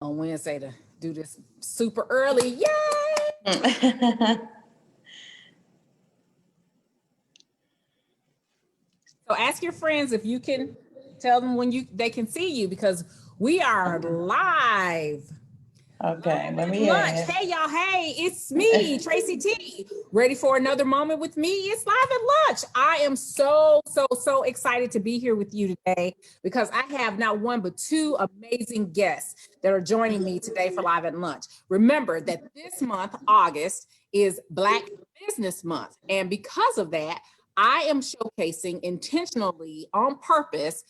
on Wednesday to do this super early. Yay! So ask your friends if you can tell them when they can see you, because we are live. Okay, let me Lunch. ask. Hey y'all, hey, it's me, Tracy T. Ready for another moment with me? It's live at lunch. I am so excited to be here with you today because I have not one but two amazing guests that are joining me today for live at lunch. Remember that this month, August, is Black Business Month. And because of that, I am showcasing intentionally on purpose,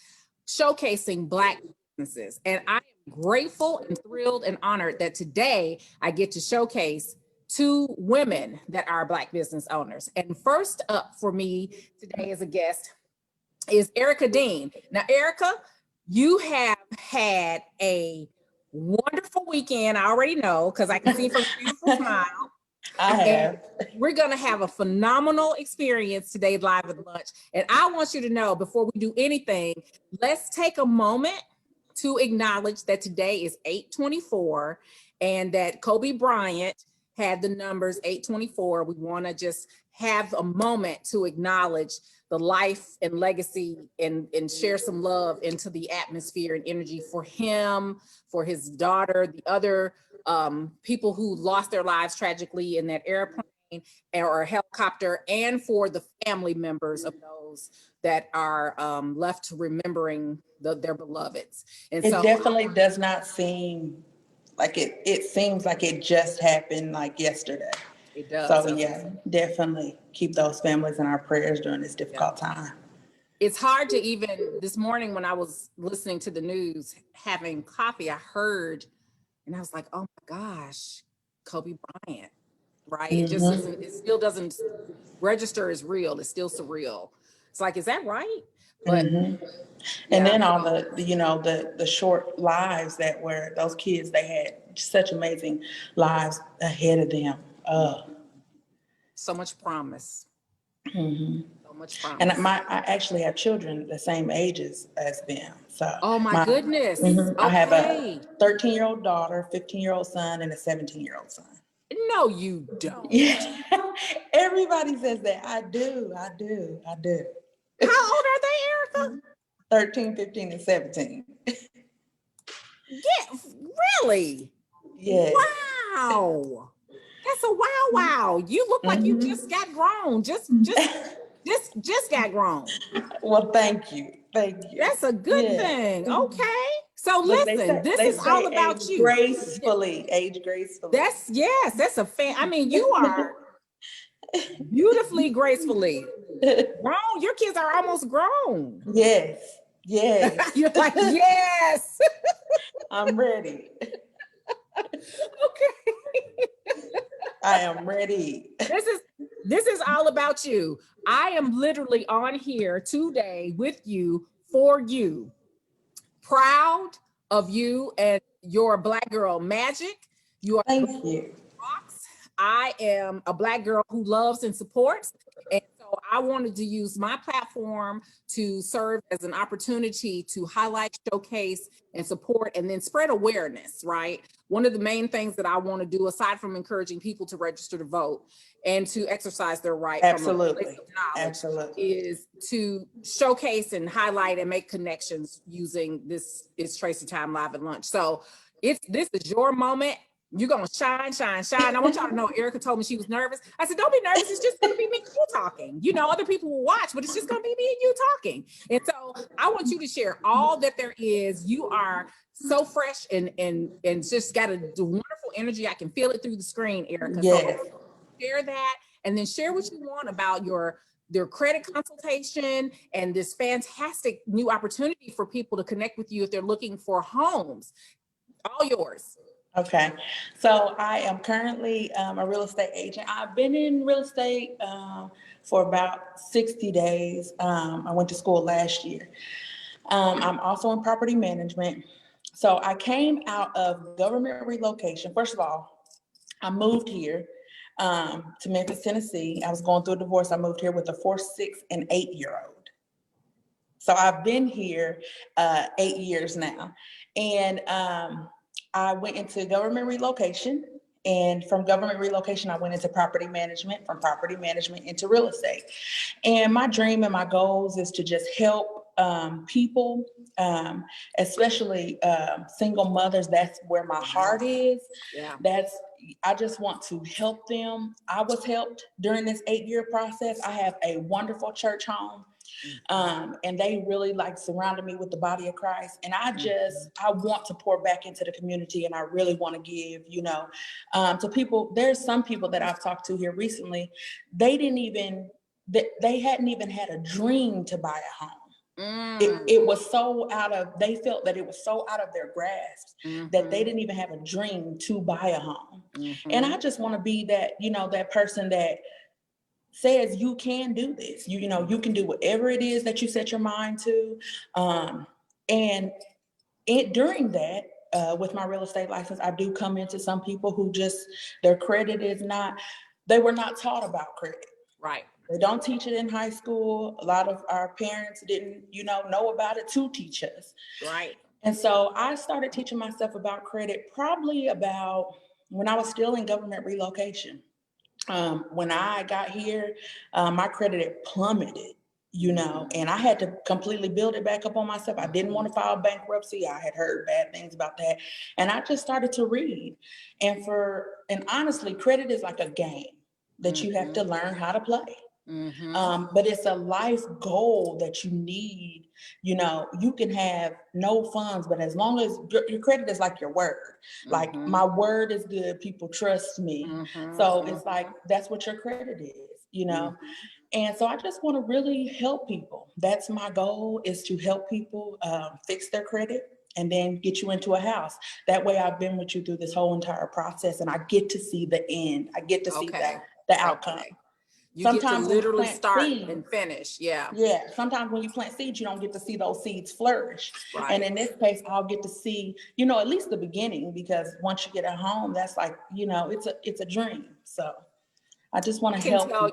showcasing Black businesses. And I am grateful and thrilled and honored that today I get to showcase two women that are Black business owners. And first up for me today as a guest is Erika Dean. Now, Erika, you have had a wonderful weekend. I already know because I can see from your beautiful smile. I have. We're going to have a phenomenal experience today live at lunch. And I want you to know, before we do anything, let's take a moment to acknowledge that today is 8/24 and that Kobe Bryant had the numbers 8/24. We want to just have a moment to acknowledge the life and legacy and share some love into the atmosphere and energy for him, for his daughter, the other people who lost their lives tragically in that airplane or helicopter, and for the family members of those that are left remembering their beloveds. And It so definitely does not seem like it seems like it just happened like yesterday. it does. So yeah, definitely keep those families in our prayers during this difficult time. It's hard to even, this morning when I was listening to the news, having coffee, I heard, and I was like, oh my gosh, Kobe Bryant, right? It just isn't, it still doesn't register as real. It's still surreal. It's like, is that right? But And then all the short lives that were those kids, they had such amazing lives ahead of them. so much promise. So much promise. And I actually have children the same ages as them. So oh my goodness. I have a 13-year-old daughter, 15-year-old son, and a 17-year-old son. No, you don't. Yeah. Everybody says that. I do. How old are they, Erika? 13, 15, and 17. Yeah, really? Yeah. Wow. That's a wow. You look like you just got grown. Just got grown. Well, thank you. That's a good thing. Okay. So listen, this is all about you. Age gracefully. That's a fan. I mean, you are beautifully gracefully grown. Your kids are almost grown. Yes. You're like, yes. I'm ready. Okay. I am ready. This is all about you. I am literally on here today with you, for you. Proud of you and your Black girl magic. You are Thank you. rocks. I am a Black girl who loves and supports. And so I wanted to use my platform to serve as an opportunity to highlight, showcase, and support, and then spread awareness, right? One of the main things that I want to do, aside from encouraging people to register to vote and to exercise their right from a place of knowledge, is to showcase and highlight and make connections using this is Tracy Time Live at Lunch. So this is your moment. You're gonna shine. I want y'all to know Erika told me she was nervous. I said, don't be nervous, it's just gonna be me and you talking. You know, other people will watch, but it's just gonna be me and you talking. And so I want you to share all that there is. You are so fresh and just got a wonderful energy. I can feel it through the screen, Erika. Yes. So share that, and then share what you want about their credit consultation and this fantastic new opportunity for people to connect with you if they're looking for homes. All yours. Okay, so I am currently a real estate agent. I've been in real estate for about 60 days. I went to school last year. I'm also in property management. So I came out of government relocation. First of all, I moved here to Memphis, Tennessee. I was going through a divorce. I moved here with a 4, 6, and 8-year-old. So I've been here 8 years now. And I went into government relocation, and from government relocation, I went into property management, from property management into real estate. And my dream and my goals is to just help people, especially single mothers. That's where my heart is. Yeah. I just want to help them. I was helped during this 8-year process. I have a wonderful church home. And they really surrounded me with the body of Christ. And I want to pour back into the community, and I really want to give, to people. There's some people that I've talked to here recently, they hadn't even had a dream to buy a home. It was they felt that it was so out of their grasp that they didn't even have a dream to buy a home. And I just want to be that, that person that says you can do this. You can do whatever it is that you set your mind to. During that, with my real estate license, I do come into some people who their credit is they were not taught about credit. Right. They don't teach it in high school. A lot of our parents didn't, know about it to teach us. Right. And so I started teaching myself about credit probably about when I was still in government relocation. When I got here, my credit had plummeted, and I had to completely build it back up on myself. I didn't want to file bankruptcy. I had heard bad things about that. And I just started to read. And honestly, credit is like a game that you have to learn how to play. But it's a life goal that you need. You can have no funds, but as long as your credit is like your word, like my word is good, people trust me. So it's like, that's what your credit is, And so I just want to really help people. That's my goal, is to help people fix their credit and then get you into a house. That way I've been with you through this whole entire process, and I get to see the end. I get to see the outcome. Okay. You sometimes get to literally start seeds, and finish. Yeah. Sometimes when you plant seeds, you don't get to see those seeds flourish. Right. And in this case, I'll get to see, at least the beginning, because once you get a home, that's like, it's a dream. So I just want to help. I can tell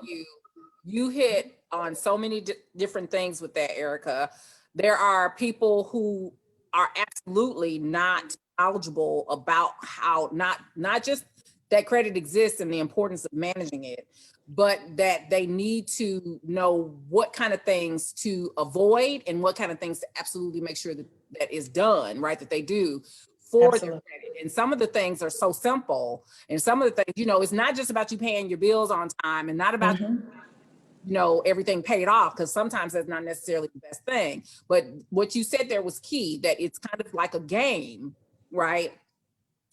you hit on so many different things with that, Erika. There are people who are absolutely not knowledgeable about how not just that credit exists and the importance of managing it, but that they need to know what kind of things to avoid and what kind of things to absolutely make sure that is done, right, that they do for their credit. And some of the things are so simple, and some of the things, it's not just about you paying your bills on time, and not about everything paid off, because sometimes that's not necessarily the best thing. But what you said there was key, that it's kind of like a game, right?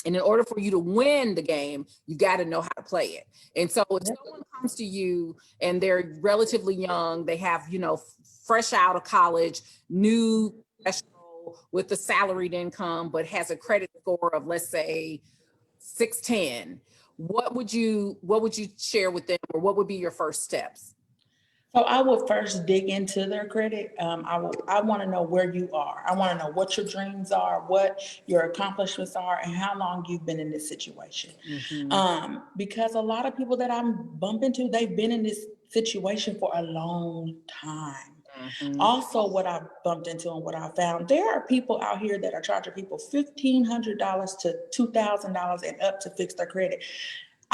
And in order for you to win the game, you got to know how to play it. And so if someone comes to you and they're relatively young, they have, fresh out of college, new professional with a salaried income, but has a credit score of, let's say, 610, what would you share with them, or what would be your first steps? So I will first dig into their credit. I want to know where you are. I want to know what your dreams are, what your accomplishments are, and how long you've been in this situation. Because a lot of people that I'm bumping into, they've been in this situation for a long time. Also, what I bumped into and what I found, there are people out here that are charging people $1,500 to $2,000 and up to fix their credit.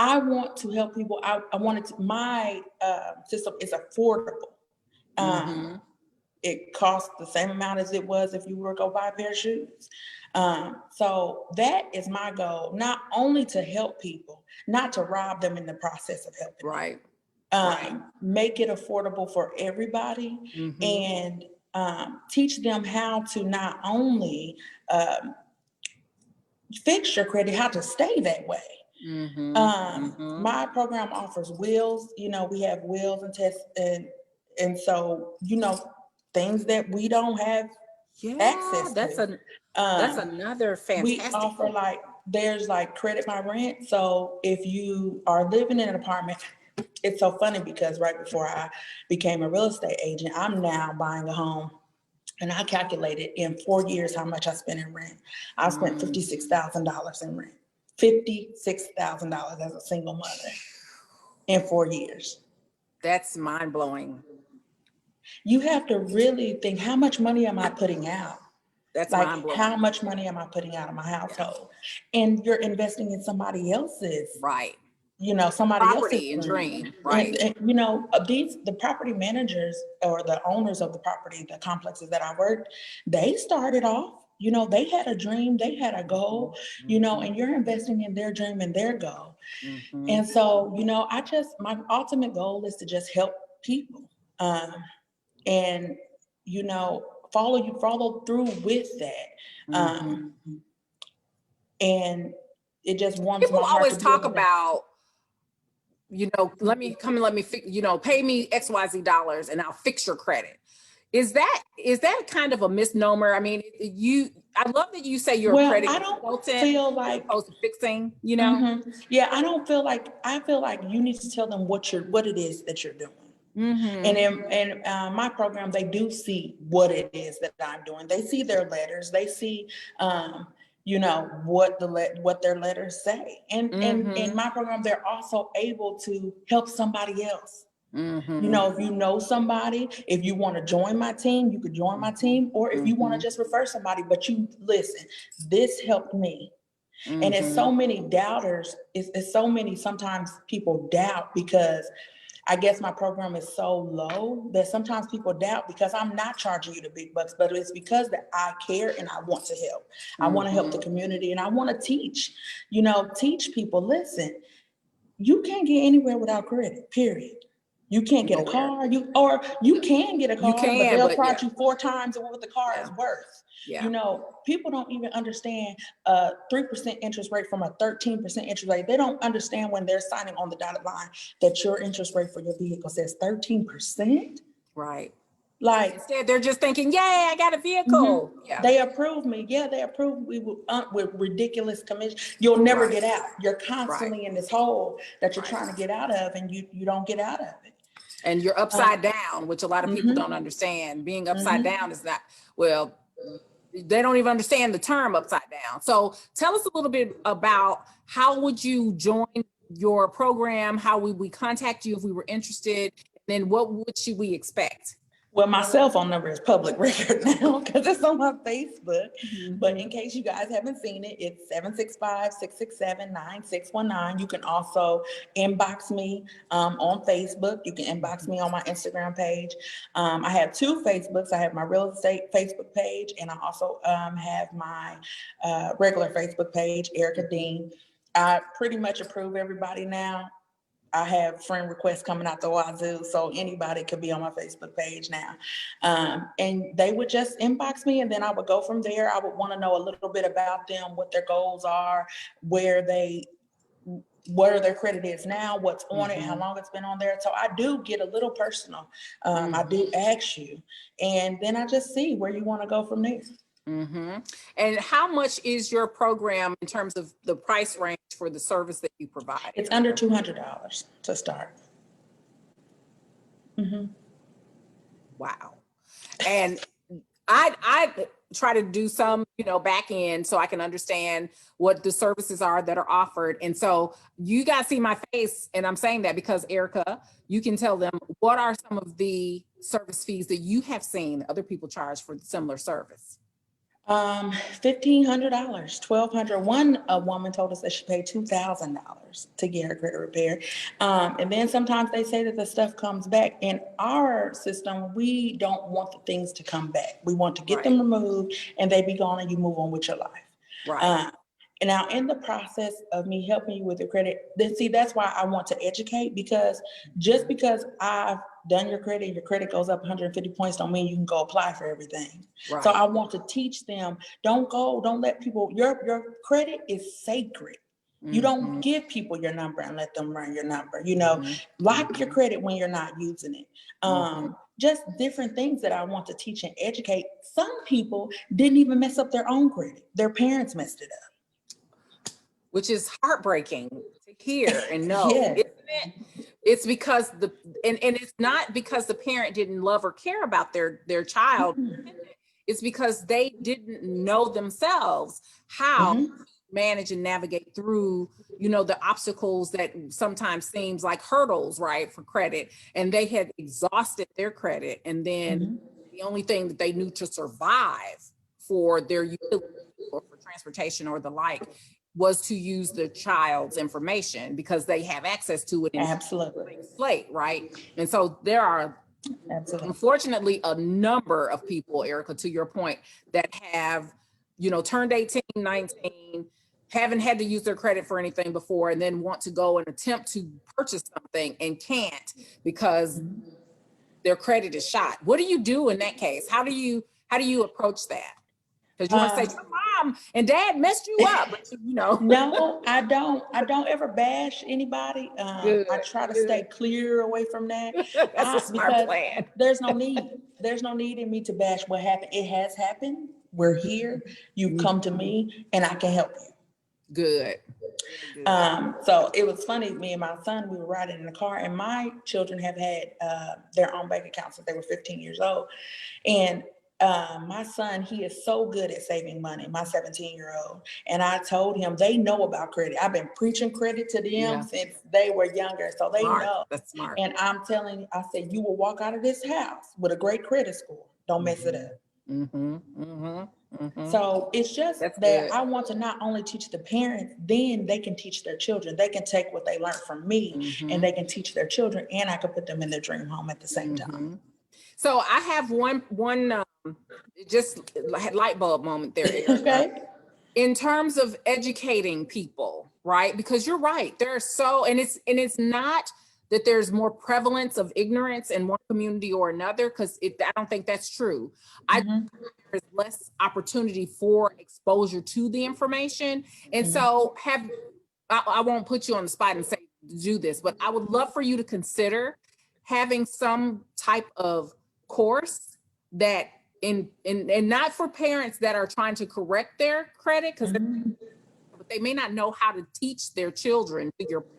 I want to help people. My system is affordable. It costs the same amount as it was if you were to go buy a pair of shoes. So that is my goal, not only to help people, not to rob them in the process of helping. Right. Make it affordable for everybody, and teach them how to not only fix your credit, how to stay that way. My program offers wheels. We have wheels and tests, and so things that we don't have access to. That's another fantastic. We offer there's credit by rent. So if you are living in an apartment, it's so funny because right before I became a real estate agent, I'm now buying a home. And I calculated in 4 years how much I spent in rent. I spent $56,000 in rent. $56,000 as a single mother in 4 years. That's mind blowing. You have to really think, how much money am I putting out? That's Like, mind blowing. how much money am I putting out of my household? And you're investing in somebody else's, Right. Somebody else's Property and dream. Right. And, the property managers or the owners of the property, the complexes that I worked, they started off, they had a dream, they had a goal, and you're investing in their dream and their goal. Mm-hmm. And so, my ultimate goal is to just help people, and, follow through with that. And it just warms People my heart. always talk about, let me pay me XYZ dollars and I'll fix your credit. Is that kind of a misnomer? I mean, I love that you say you're a credit consultant. I don't feel like opposed to fixing, Yeah, I feel like you need to tell them what it is that you're doing. Mm-hmm. And in my program, they do see what it is that I'm doing. They see their letters. They see, what their letters say. And in my program, they're also able to help somebody else. Mm-hmm. If you know somebody, if you want to join my team, you could join my team, or if you want to just refer somebody, but you listen, this helped me. And it's so many doubters. It's so many, sometimes people doubt because I guess my program is so low that sometimes people doubt because I'm not charging you the big bucks, but it's because that I care and I want to help. I want to help the community and I want to teach people, listen, you can't get anywhere without credit, period. You can't get a car, you can get a car, but they'll charge you 4 times what the car is worth. Yeah. People don't even understand a 3% interest rate from a 13% interest rate. They don't understand when they're signing on the dotted line that your interest rate for your vehicle says 13%. Right. Like, instead, they're just thinking, "Yay, I got a vehicle." Yeah. They approved me. Yeah, they approved me with ridiculous commission. You'll never get out. You're constantly in this hole that you're trying to get out of, and you don't get out of it. And you're upside down, which a lot of people don't understand. Being upside down is not, they don't even understand the term upside down. So tell us a little bit about how would you join your program? How would we contact you if we were interested? Then what should we expect? Well, my cell phone number is public record now because it's on my Facebook. But in case you guys haven't seen it, it's 765-667-9619. You can also inbox me on Facebook. You can inbox me on my Instagram page. I have 2 Facebooks. I have my real estate Facebook page, and I also have my regular Facebook page, Erika Dean. I pretty much approve everybody now. I have friend requests coming out the wazoo, so anybody could be on my Facebook page now. And they would just inbox me, and then I would go from there. I would want to know a little bit about them, what their goals are, where their credit is now, what's on it, how long it's been on there. So I do get a little personal. I do ask you, and then I just see where you want to go from there. And how much is your program in terms of the price range for the service that you provide? It's under $200 to start. Wow. And I try to do some, back end so I can understand what the services are that are offered. And so you guys see my face, and I'm saying that because Erika, you can tell them what are some of the service fees that you have seen other people charge for similar service. $1,500, $1,200. A woman told us that she paid $2,000 to get her credit repaired. And then sometimes they say that the stuff comes back. In our system, we don't want the things to come back. We want to get them removed and they be gone and you move on with your life. Right. And now in the process of me helping you with your credit, that's why I want to educate, because just because I've done your credit goes up 150 points don't mean you can go apply for everything. Right. So I want to teach them, don't let people, your credit is sacred. You don't give people your number and let them run your number, lock your credit when you're not using it. Just different things that I want to teach and educate. Some people didn't even mess up their own credit. Their parents messed it up. Which is heartbreaking to hear and know, isn't it? It's because and it's not because the parent didn't love or care about their child. It's because they didn't know themselves how to manage and navigate through, the obstacles that sometimes seems like hurdles, right, for credit. And they had exhausted their credit. And then the only thing that they knew to survive for their utility or for transportation or the like was to use the child's information because they have access to it in Absolutely. slate, right? And so there are Absolutely. unfortunately a number of people, Erika, to your point, that have, turned 18, 19, haven't had to use their credit for anything before, and then want to go and attempt to purchase something and can't because their credit is shot. What do you do in that case? How do you approach that? Because you want to say, your mom and dad messed you up, but No, I don't ever bash anybody. Good, I try to good. stay clear away from that. That's a smart Because plan. there's no need. There's no need in me to bash what happened. It has happened. We're here. You come to me and I can help you. Good. So it was funny, me and my son, we were riding in the car, and my children have had their own bank account since they were 15 years old. And my son, he is so good at saving money, my 17-year-old. And I told him, they know about credit. I've been preaching credit to them since they were younger. So they know. That's smart. And I'm telling you, I said, you will walk out of this house with a great credit score. Don't mess it up. So it's just that I want to not only teach the parents, then they can teach their children. They can take what they learned from me and they can teach their children, and I could put them in their dream home at the same time. So I have one just light bulb moment there, Erika. Okay. In terms of educating people, right? Because you're right. And it's not that there's more prevalence of ignorance in one community or another, because I don't think that's true. I think there's less opportunity for exposure to the information. And so I won't put you on the spot and say do this, but I would love for you to consider having some type of course that and not for parents that are trying to correct their credit, because but they may not know how to teach their children, to your point,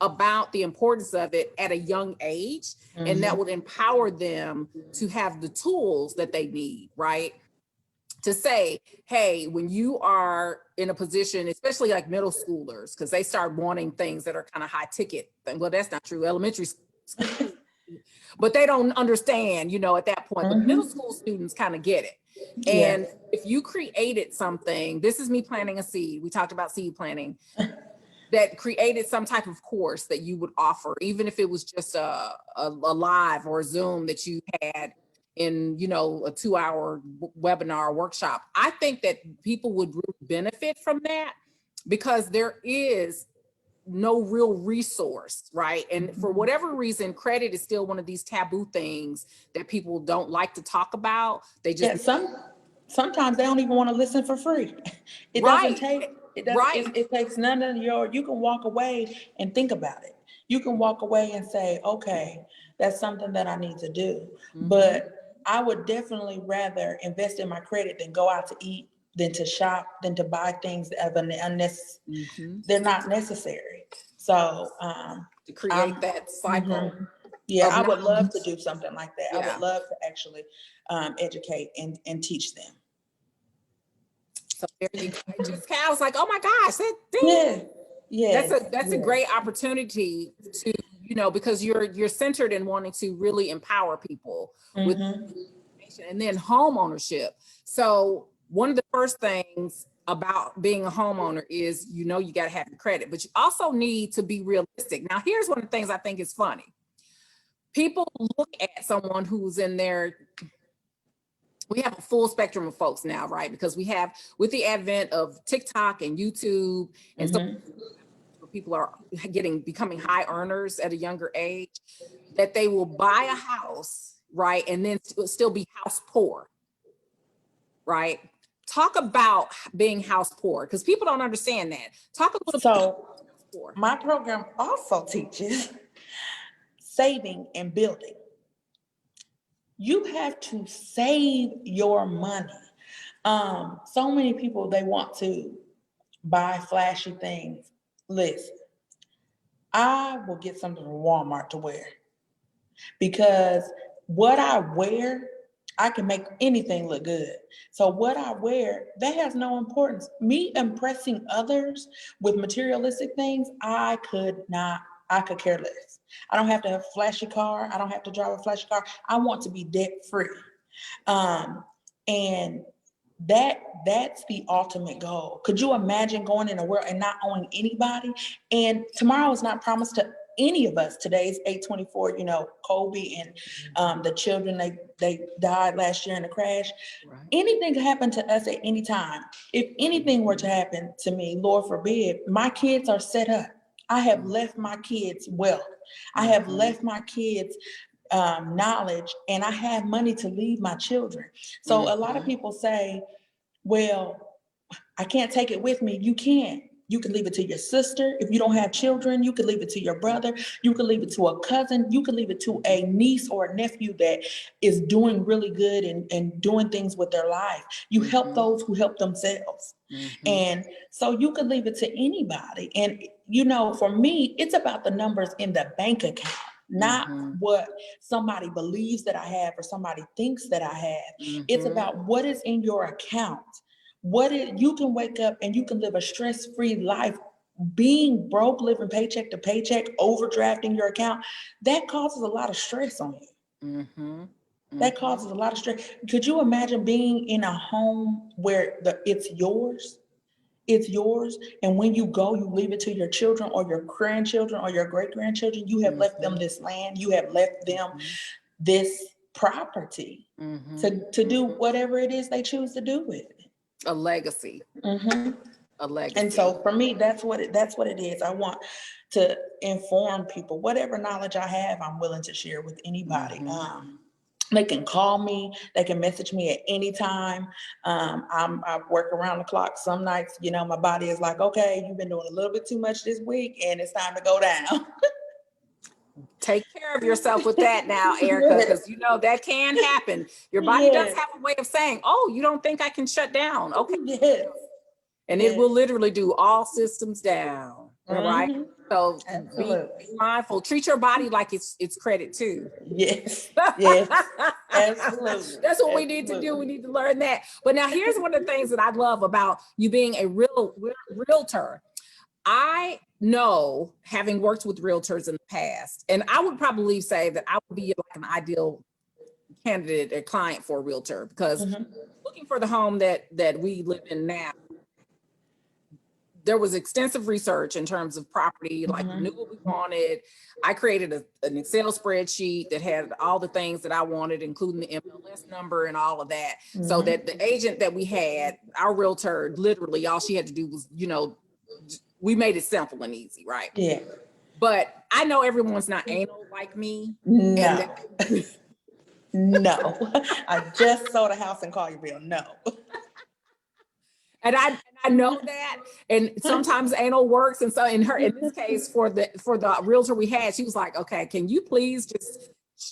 about the importance of it at a young age, and that would empower them to have the tools that they need, right? To say, hey, when you are in a position, especially like middle schoolers, because they start wanting things that are kind of high ticket. Well, that's not true. Elementary school, but they don't understand, at that point. But middle school students kind of get it. And if you created something, this is me planting a seed. We talked about seed planting. That created some type of course that you would offer, even if it was just a live or a Zoom that you had in, a 2-hour webinar workshop. I think that people would really benefit from that, because there is no real resource, right? And for whatever reason, credit is still one of these taboo things that people don't like to talk about. They just sometimes they don't even want to listen for free. It doesn't take. It takes none of you can walk away and think about it. You can walk away and say, okay, that's something that I need to do. But I would definitely rather invest in my credit than go out to eat, than to shop, than to buy things that are they're not necessary. So to create that cycle. I would love to do something like that. I would love to actually educate and teach them. So there you go. I was like, oh my gosh, that's a great opportunity to, because you're centered in wanting to really empower people with information. And then home ownership. So one of the first things about being a homeowner is, you got to have your credit, but you also need to be realistic. Now, here's one of the things I think is funny. People look at someone who's in their, we have a full spectrum of folks now, right? Because we have, with the advent of TikTok and YouTube, and so people are becoming high earners at a younger age, that they will buy a house, right? And then still be house poor, right? Talk about being house poor, because people don't understand that. Talk a little bit about house poor. My program also teaches saving and building. You have to save your money. So many people, they want to buy flashy things. Listen, I will get something from Walmart to wear, because what I wear, I can make anything look good. So what I wear, that has no importance. Me impressing others with materialistic things, I could care less. I don't have to have a flashy car. I don't have to drive a flashy car. I want to be debt free. And That's the ultimate goal. Could you imagine going in a world and not owing anybody? And tomorrow is not promised to any of us. Today's 8/24, Kobe and the children, they died last year in a crash. Right. Anything could happen to us at any time. If anything were to happen to me, Lord forbid, my kids are set up. I have left my kids wealth. I have left my kids knowledge, and I have money to leave my children. So a lot of people say, well, I can't take it with me. You can. You can leave it to your sister. If you don't have children, you can leave it to your brother. You can leave it to a cousin. You can leave it to a niece or a nephew that is doing really good and doing things with their life. You help those who help themselves. And so you can leave it to anybody. And, for me, it's about the numbers in the bank account. Not what somebody believes that I have or somebody thinks that I have. It's about what is in your account. You can wake up and you can live a stress-free life. Being broke, living paycheck to paycheck, overdrafting your account, that causes a lot of stress on you. That causes a lot of stress. Could you imagine being in a home where it's yours? It's yours. And when you go, you leave it to your children or your grandchildren or your great-grandchildren. You have left them this land. You have left them this property to do whatever it is they choose to do with it. A legacy. A legacy. And so for me, that's what it is. I want to inform people. Whatever knowledge I have, I'm willing to share with anybody. They can call me. They can message me at any time. I work around the clock. Some nights, my body is like, okay, you've been doing a little bit too much this week and it's time to go down. Take care of yourself with that now, Erika, because that can happen. Your body does have a way of saying, oh, you don't think I can shut down? Okay. And it will literally do all systems down. Right? So be mindful. Treat your body like it's credit too. Yes. Absolutely. That's what we need to do. We need to learn that. But now here's one of the things that I love about you being a realtor. I know, having worked with realtors in the past, and I would probably say that I would be like an ideal candidate or client for a realtor, because looking for the home that we live in now, there was extensive research in terms of property, like we knew what we wanted. I created an Excel spreadsheet that had all the things that I wanted, including the MLS number and all of that. So that the agent that we had, our realtor, literally all she had to do was, we made it simple and easy, right? Yeah. But I know everyone's not anal like me. No. No. I just sold a house in Collierville. No. And I know that, and sometimes anal works. And so in this case, for the realtor we had, she was like, okay, can you please just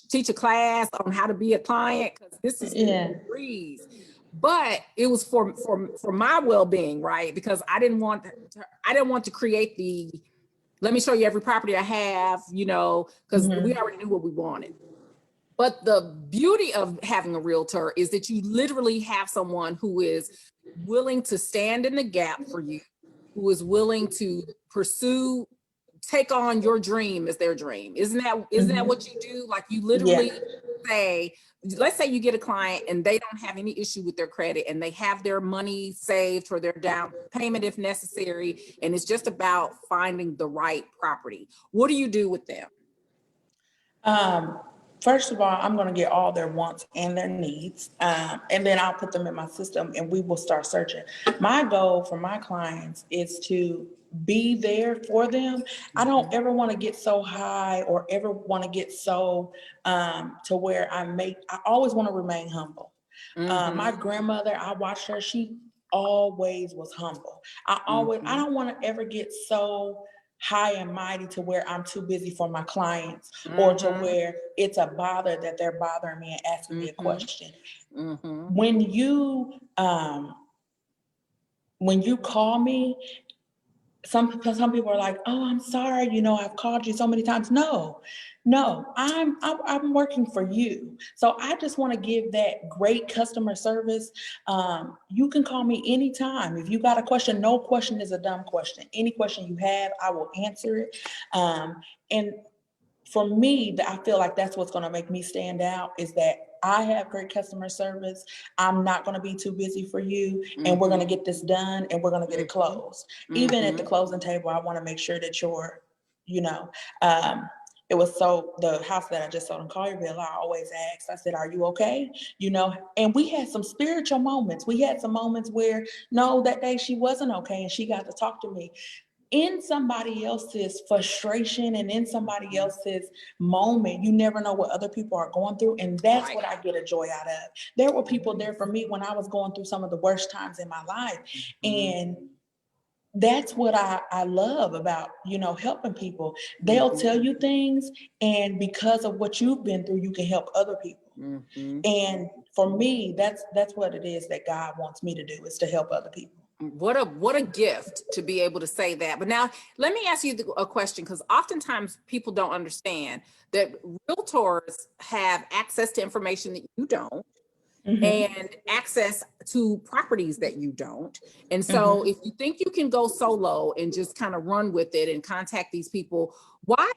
teach a class on how to be a client? Because this is a breeze. But it was for my well-being, right? Because I didn't want to create the, let me show you every property I have, because we already knew what we wanted. But the beauty of having a realtor is that you literally have someone who is willing to stand in the gap for you, who is willing to take on your dream as their dream. Isn't that what you do? Like, you literally say, let's say you get a client and they don't have any issue with their credit and they have their money saved for their down payment if necessary, and it's just about finding the right property. What do you do with them? First of all, I'm going to get all their wants and their needs, and then I'll put them in my system and we will start searching. My goal for my clients is to be there for them. I don't ever want to get so high or ever want to get so to where I always want to remain humble. My grandmother, I watched her, she always was humble. I don't want to ever get so high and mighty to where I'm too busy for my clients or to where it's a bother that they're bothering me and asking me a question. When you call me, some people are like, oh, I'm sorry, I've called you so many times. No, I'm working for you. So I just want to give that great customer service. You can call me anytime. If you got a question, no question is a dumb question. Any question you have, I will answer it. And for me, I feel like that's what's going to make me stand out, is that I have great customer service. I'm not going to be too busy for you, and we're going to get this done, and we're going to get it closed. Even at the closing table, I want to make sure that you're, you know, it was the house that I just sold in Collierville, I always asked, I said, are you okay? You know, and we had some spiritual moments. We had some moments where, no, that day she wasn't okay, and she got to talk to me. In somebody else's frustration and in somebody else's moment, you never know what other people are going through. And that's what I get a joy out of. There were people there for me when I was going through some of the worst times in my life. And that's what I love about, you know, helping people. They'll tell you things, and because of what you've been through, you can help other people. And for me, that's what it is that God wants me to do, is to help other people. What a gift to be able to say that. But now let me ask you a question, because oftentimes people don't understand that realtors have access to information that you don't, and access to properties that you don't. And so if you think you can go solo and just kind of run with it and contact these people, what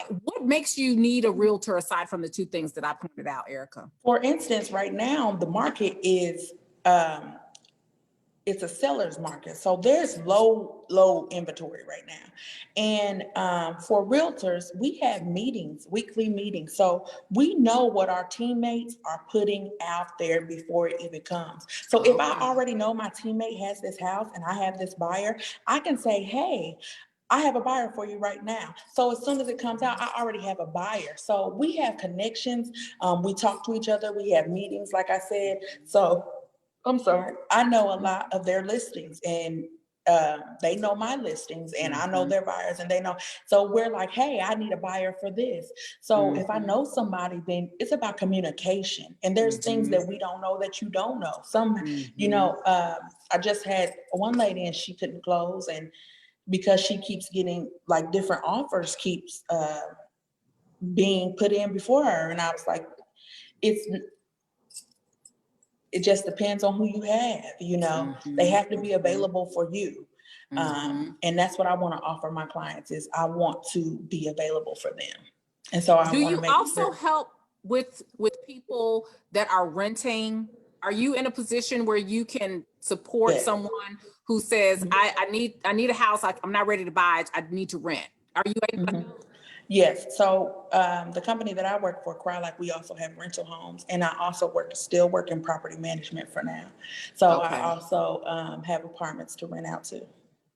makes you need a realtor aside from the two things that I pointed out, Erika? For instance, right now, the market is, it's a seller's market. So there's low inventory right now. And for realtors, we have meetings, weekly meetings. So we know what our teammates are putting out there before it even comes. So if I already know my teammate has this house and I have this buyer, I can say, hey, I have a buyer for you right now. So as soon as it comes out, I already have a buyer. So we have connections. We talk to each other. We have meetings, like I said. So I'm sorry, I know a lot of their listings, and they know my listings, and I know their buyers, and they know. So we're like, hey, I need a buyer for this. So if I know somebody, then it's about communication. And there's things that we don't know that you don't know. You know, I just had one lady, and she couldn't close, and because she keeps getting like different offers keeps being put in before her. And I was like, it just depends on who you have, you know. They have to be available for you. And that's what I want to offer my clients, is I want to be available for them. And so I do want to you make also help with people that are renting? Are you in a position where you can support someone who says, I need a house, I'm not ready to buy, I need to rent? Are you able to help? Yes. So the company that I work for, Cry Like, we also have rental homes, and I also still work in property management for now. So I also have apartments to rent out too.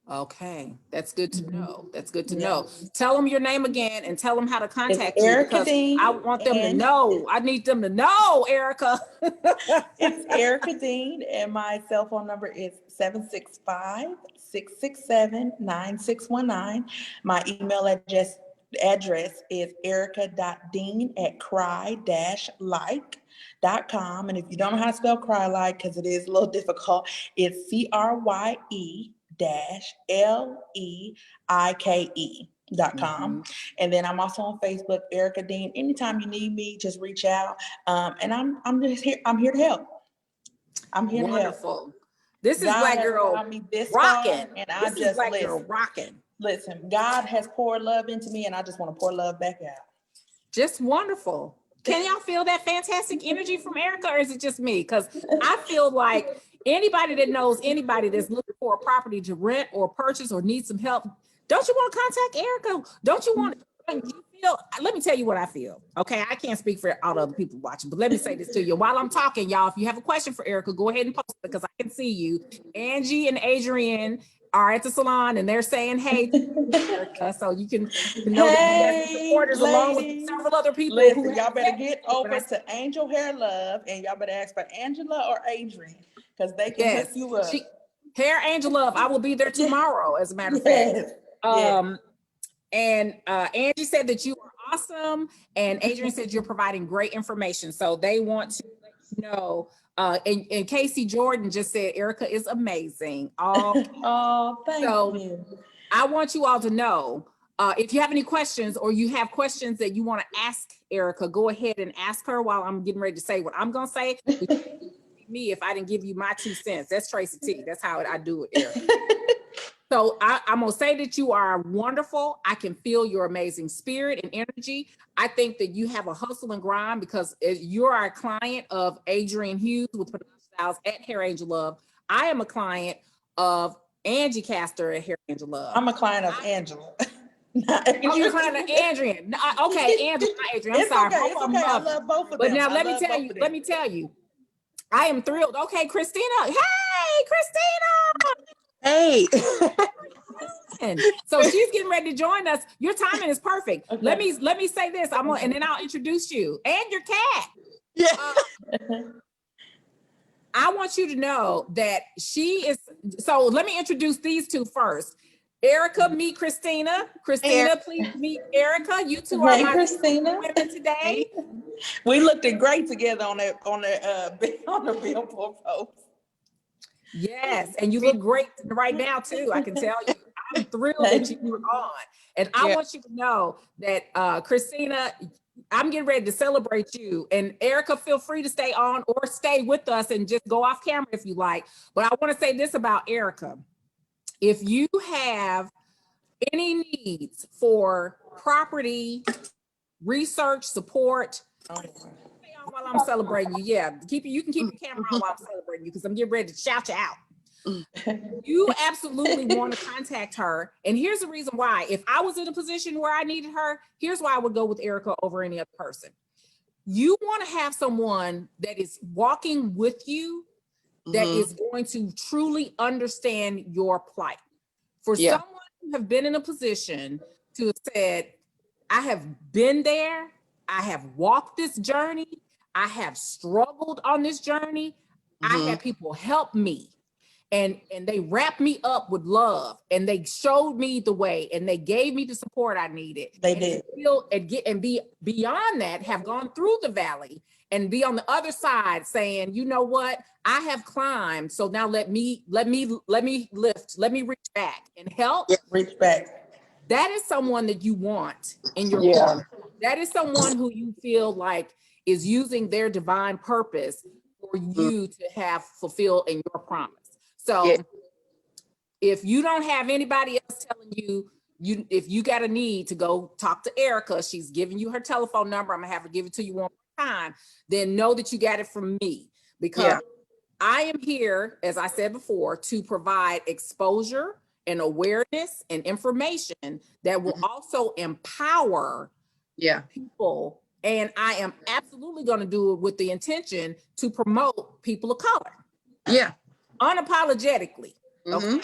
Okay, that's good to know. That's good to know. Tell them your name again, and tell them how to contact It's you, Erika because Dean, I want them to know. I need them to know, Erika. It's Erika Dean, and my cell phone number is 765-667-9619. My email address is erica.dean@cry-like.com. And if you don't know how to spell cry like, because it is a little difficult, it's CRYE-LEIKE.com. And then I'm also on Facebook, Erika Dean. Anytime you need me, just reach out. And I'm just here. I'm here to help. I'm here to help. This is God Black Girl rocking. and I just Black Girl rocking. Listen, God has poured love into me, and I just want to pour love back out. Just wonderful. Can y'all feel that fantastic energy from Erika, or is it just me? Because I feel like anybody that knows anybody that's looking for a property to rent or purchase or needs some help, don't you want to contact Erika? Don't you want to feel? Let me tell you what I feel. Okay, I can't speak for all other people watching, but let me say this to you. While I'm talking, y'all, if you have a question for Erika, go ahead and post it, because I can see you. Angie and Adrian are at the salon, and they're saying, hey, Erika, so you can know that you have supporters along with several other people. Listen, y'all better get over to Angel Hair Love, and y'all better ask for Angela or Adrian, because they can hook you up. Hair Angel Love, I will be there tomorrow, as a matter of fact. And Angie said that you are awesome, and Adrian said you're providing great information. So they want to let you know. And Casey Jordan just said Erika is amazing. Thank you. I want you all to know, if you have any questions, or you have questions that you want to ask Erika, go ahead and ask her while I'm getting ready to say what I'm going to say. Me, if I didn't give you my 2 cents. That's Tracy T. That's how I do it, Erika. So I'm gonna say that you are wonderful. I can feel your amazing spirit and energy. I think that you have a hustle and grind because you're a client of Adrian Hughes with Production Styles at Hair Angel Love. I am a client of Angie Castor at Hair Angel Love. I'm a client of Angela. Oh, you're a client of Adrian. Okay, Angela, not Adrian. I'm sorry. Okay, it's okay. I love both of them. But now let me tell you, I am thrilled. Okay, Cristina. Hey, Cristina. Hey. So she's getting ready to join us. Your timing is perfect. Okay. Let me say this. And then I'll introduce you and your cat. Yeah. I want you to know that she is. So let me introduce these two first. Erika, meet Cristina. Cristina, please meet Erika. You two are my Cristina. women today. We looked great together on the billboard post. Yes, and you look great right now too. I can tell you. I'm thrilled that you were on. And I want you to know that Cristina, I'm getting ready to celebrate you. And Erika, feel free to stay on or stay with us and just go off camera if you like. But I want to say this about Erika. If you have any needs for property, research, support, stay on while I'm celebrating you. Yeah, you can keep your camera on while I'm celebrating you because I'm getting ready to shout you out. You absolutely want to contact her. And here's the reason why. If I was in a position where I needed her, here's why I would go with Erika over any other person. You want to have someone that is walking with you that is going to truly understand your plight. For someone who have been in a position to have said, I have been there, I have walked this journey, I have struggled on this journey, I had people help me. And they wrapped me up with love and they showed me the way and they gave me the support I needed. They did. And be beyond that, have gone through the valley and be on the other side saying, you know what, I have climbed. So now let me lift, let me reach back and help. Reach back. That is someone that you want in your corner. That is someone who you feel like is using their divine purpose for you to have fulfilled in your promise. So if you don't have anybody else telling you, if you got a need to go talk to Erika, she's giving you her telephone number, I'm gonna have her give it to you one more time, then know that you got it from me. Because I am here, as I said before, to provide exposure and awareness and information that will also empower people. And I am absolutely gonna do it with the intention to promote people of color. Yeah. Unapologetically. Okay.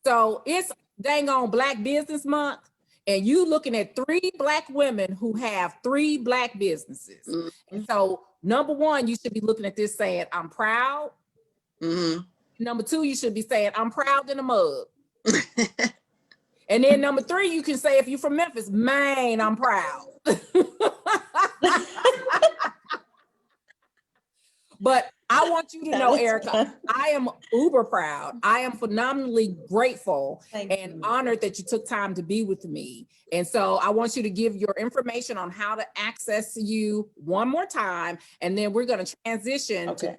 So it's dang on Black Business Month, and you looking at 3 Black women who have 3 Black businesses. And so number 1, you should be looking at this saying, I'm proud. Number 2, you should be saying, I'm proud in a mug. And then number 3, you can say, if you're from Memphis, man, I'm proud. But I want you to know, Erika, I am uber proud. I am phenomenally grateful and honored that you took time to be with me. And so I want you to give your information on how to access you one more time. And then we're going to transition to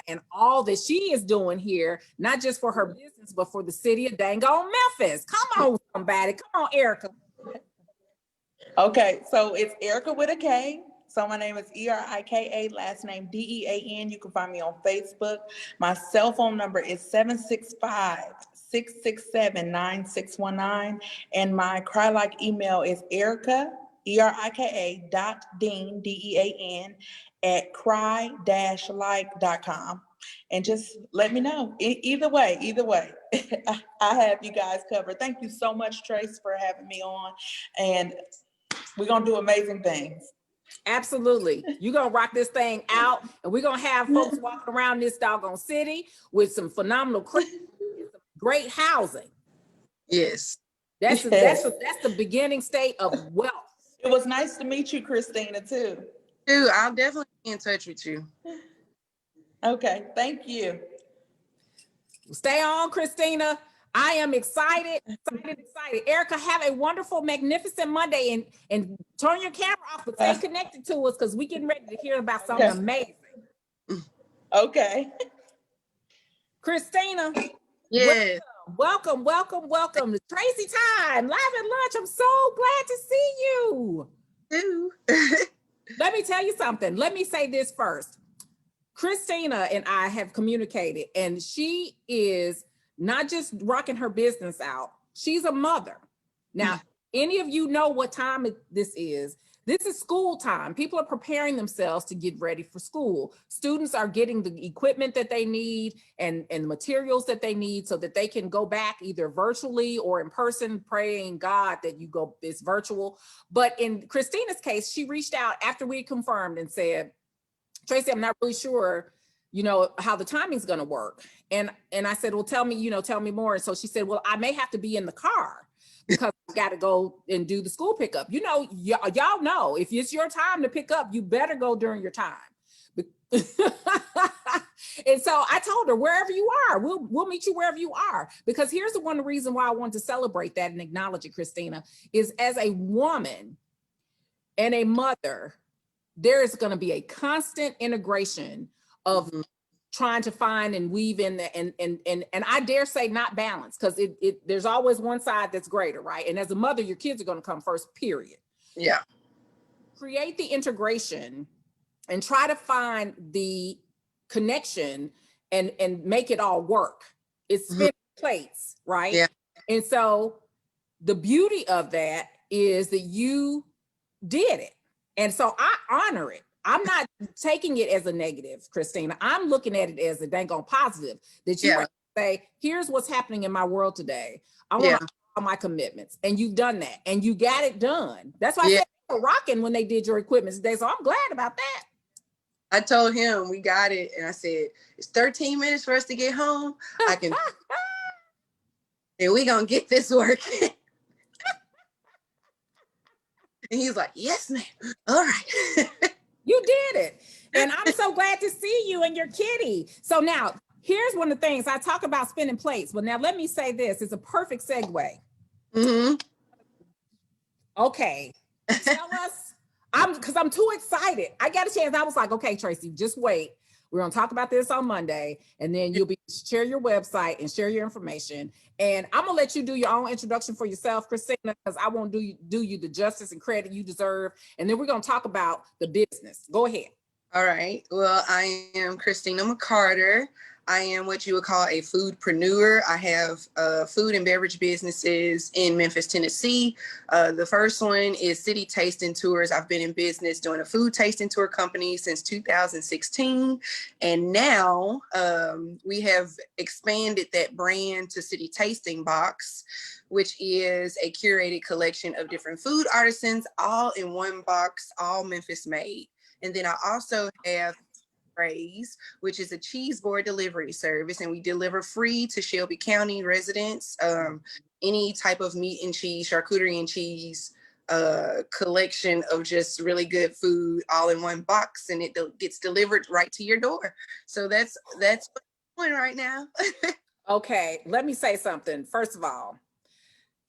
and all that she is doing here, not just for her business, but for the city of dang on Memphis. Come on, somebody. Come on, Erika. Okay, so it's Erika with a K. So my name is Erika, last name Dean. You can find me on Facebook. My cell phone number is 765-667-9619. And my cry-like email is Erika, Erika.Dean, Dean, at cry-like.com. And just let me know. Either way, I have you guys covered. Thank you so much, Trace, for having me on. And we're going to do amazing things. Absolutely. You're going to rock this thing out, and we're going to have folks walking around this doggone city with some phenomenal, great housing. Yes. That's the beginning state of wealth. It was nice to meet you, Cristina, too. Dude, I'll definitely be in touch with you. Okay, thank you. Stay on, Cristina. I am excited. Erika, have a wonderful, magnificent Monday, and turn your camera off, but stay connected to us because we're getting ready to hear about something amazing. Okay. Cristina. Yes. Welcome, welcome, welcome to Tracy Time, live at lunch. I'm so glad to see you. Too. Let me tell you something. Let me say this first. Cristina and I have communicated, and she is not just rocking her business out. She's a mother. Now, any of you know what time this is? This is school time. People are preparing themselves to get ready for school. Students are getting the equipment that they need and the materials that they need so that they can go back either virtually or in person, praying God that you go, it's virtual. But in Christina's case, she reached out after we confirmed and said, Tracy, I'm not really sure, how the timing's going to work. And I said, well, tell me more. And so she said, well, I may have to be in the car because I got to go and do the school pickup. Y'all know if it's your time to pick up, you better go during your time. And so I told her, wherever you are, we'll meet you wherever you are. Because here's the one reason why I wanted to celebrate that and acknowledge it, Cristina, is as a woman and a mother, there is going to be a constant integration of trying to find and weave in the, and I dare say not balance, because there's always one side that's greater, right? And as a mother, your kids are going to come first, period. Yeah. Create the integration and try to find the connection and make it all work. It's spinning plates, right? Yeah. And so the beauty of that is that you did it. And so I honor it. I'm not taking it as a negative, Cristina. I'm looking at it as a dang on positive that you say, here's what's happening in my world today. I want to honor my commitments. And you've done that and you got it done. That's why I said they were rocking when they did your equipment today. So I'm glad about that. I told him we got it. And I said, it's 13 minutes for us to get home. I can, and we going to get this working. And he's like, yes, ma'am. All right. You did it. And I'm so glad to see you and your kitty. So now here's one of the things I talk about spinning plates. But now let me say this, it's a perfect segue. Okay. Tell us, because I'm too excited. I got a chance. I was like, okay, Tracy, just wait. We're going to talk about this on Monday, and then you'll share your website and share your information. And I'm going to let you do your own introduction for yourself, Cristina, because I won't do you the justice and credit you deserve. And then we're going to talk about the business. Go ahead. All right. Well, I am Cristina McCarter. I am what you would call a foodpreneur. I have food and beverage businesses in Memphis, Tennessee. The first one is City Tasting Tours. I've been in business doing a food tasting tour company since 2016. And now we have expanded that brand to City Tasting Box, which is a curated collection of different food artisans, all in one box, all Memphis made. And then I also have which is a cheese board delivery service, and we deliver free to Shelby County residents. Any type of meat and cheese, charcuterie and cheese, collection of just really good food, all in one box, and it gets delivered right to your door. So that's what's going right now. Okay, let me say something. First of all,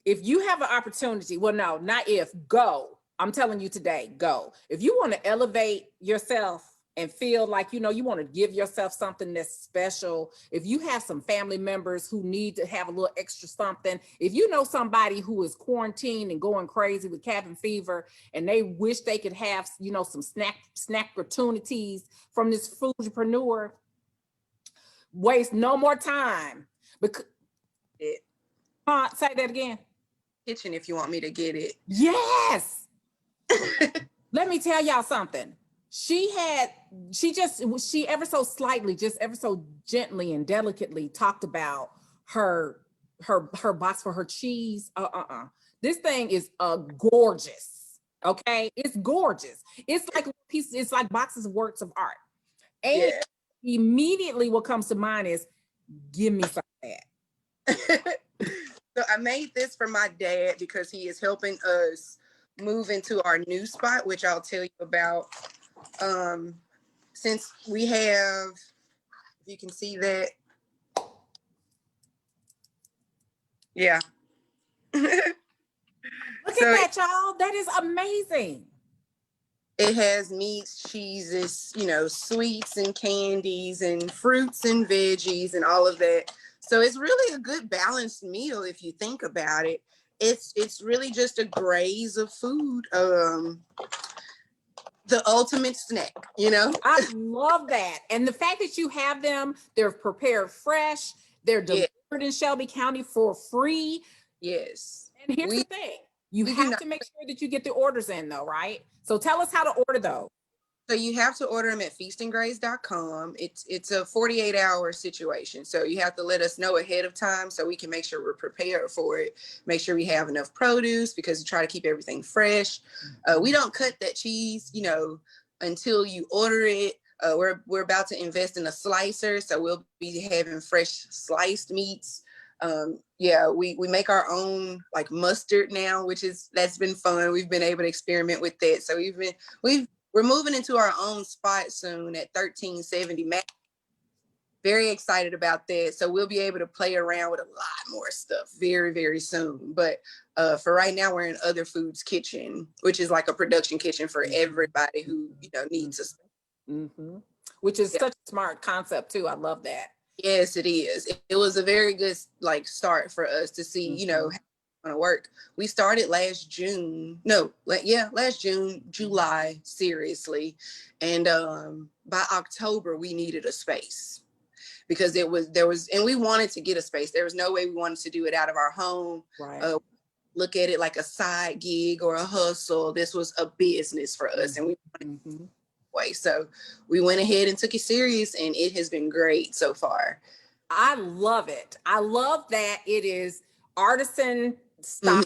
if you have an opportunity, well, no, not if, go. I'm telling you today, go. If you want to elevate yourself and feel like, you want to give yourself something that's special. If you have some family members who need to have a little extra something, if you know somebody who is quarantined and going crazy with cabin fever and they wish they could have, some snack opportunities from this foodpreneur, waste no more time. Because say that again. Kitchen, if you want me to get it. Yes. Let me tell y'all something. She ever so slightly, just ever so gently and delicately talked about her box for her cheese. This thing is gorgeous. Okay, it's gorgeous. It's like pieces. It's like boxes of works of art. And immediately, what comes to mind is, give me some of that. So I made this for my dad because he is helping us move into our new spot, which I'll tell you about. Since we have, if you can see that. Yeah. Look at that, y'all. That is amazing. It has meats, cheeses, sweets and candies and fruits and veggies and all of that. So it's really a good balanced meal if you think about it. It's really just a graze of food. The ultimate snack, you know? I love that. And the fact that you have them, they're prepared fresh, they're Yeah. delivered in Shelby County for free. Yes. And here's We the thing, you we do have not. to make sure that you get the orders in though, right? So tell us how to order those. So you have to order them at feastandgraze.com. It's a 48-hour situation. So you have to let us know ahead of time so we can make sure we're prepared for it. Make sure we have enough produce because we try to keep everything fresh. We don't cut that cheese, you know, until you order it. We're about to invest in a slicer, so we'll be having fresh sliced meats. Yeah, we make our own like mustard now, that's been fun. We've been able to experiment with that. So we're moving into our own spot soon at 1370 Mac. Very excited about that. So we'll be able to play around with a lot more stuff very, very soon. But for right now, we're in Other Foods Kitchen, which is like a production kitchen for everybody who, you know, needs us. Which is such a smart concept too. I love that. Yes, it is. It was a very good like start for us to see, you know, how it's going to work. We started last June. No, last June, July, seriously. And by October, we needed a space because and we wanted to get a space. There was no way we wanted to do it out of our home. Right. Look at it like a side gig or a hustle. This was a business for us, and we wanted way. So we went ahead and took it serious, and it has been great so far. I love it. I love that it is artisan style,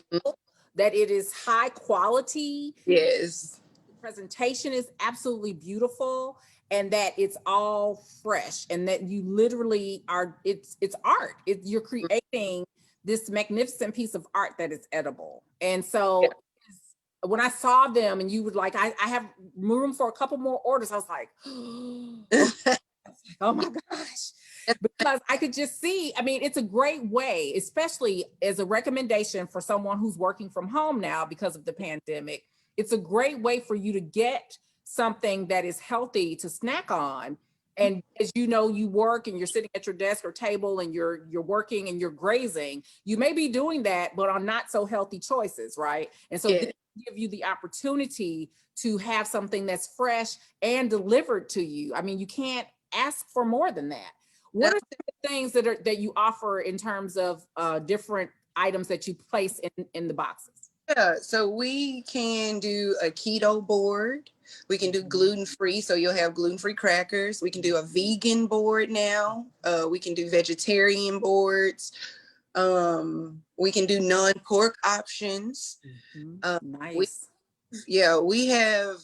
that it is high quality. Yes. The presentation is absolutely beautiful, and that it's all fresh, and that you literally are, it's art. You're creating this magnificent piece of art that is edible. And so when I saw them and you would like, I have room for a couple more orders, I was like, oh my gosh. Because I could just see, I mean, it's a great way, especially as a recommendation for someone who's working from home now because of the pandemic. It's a great way for you to get something that is healthy to snack on. And as you know, you work and you're sitting at your desk or table and you're working and you're grazing, you may be doing that, but on not so healthy choices, right? And so this give you the opportunity to have something that's fresh and delivered to you. I mean, you can't ask for more than that. What are the things that you offer in terms of different items that you place in the boxes? Yeah, so we can do a keto board. We can do gluten-free, so you'll have gluten-free crackers. We can do a vegan board now. We can do vegetarian boards. We can do non-pork options. Nice. We have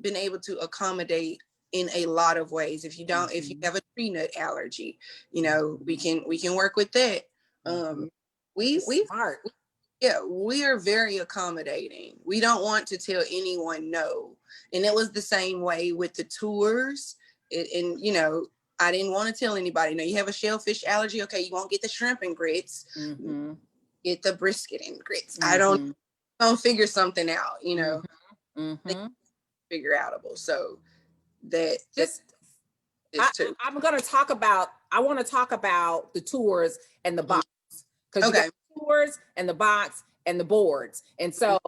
been able to accommodate in a lot of ways. If you have a tree nut allergy, you know, we can work with that. Smart. We are very accommodating. We don't want to tell anyone no. And it was the same way with the tours. And you know, I didn't want to tell anybody, no, you have a shellfish allergy. Okay, you won't get the shrimp and grits. Get the brisket and grits. I don't figure something out, you know. Figure outable. So that I want to talk about the tours and the box. Because you got the tours and the box and the boards. And so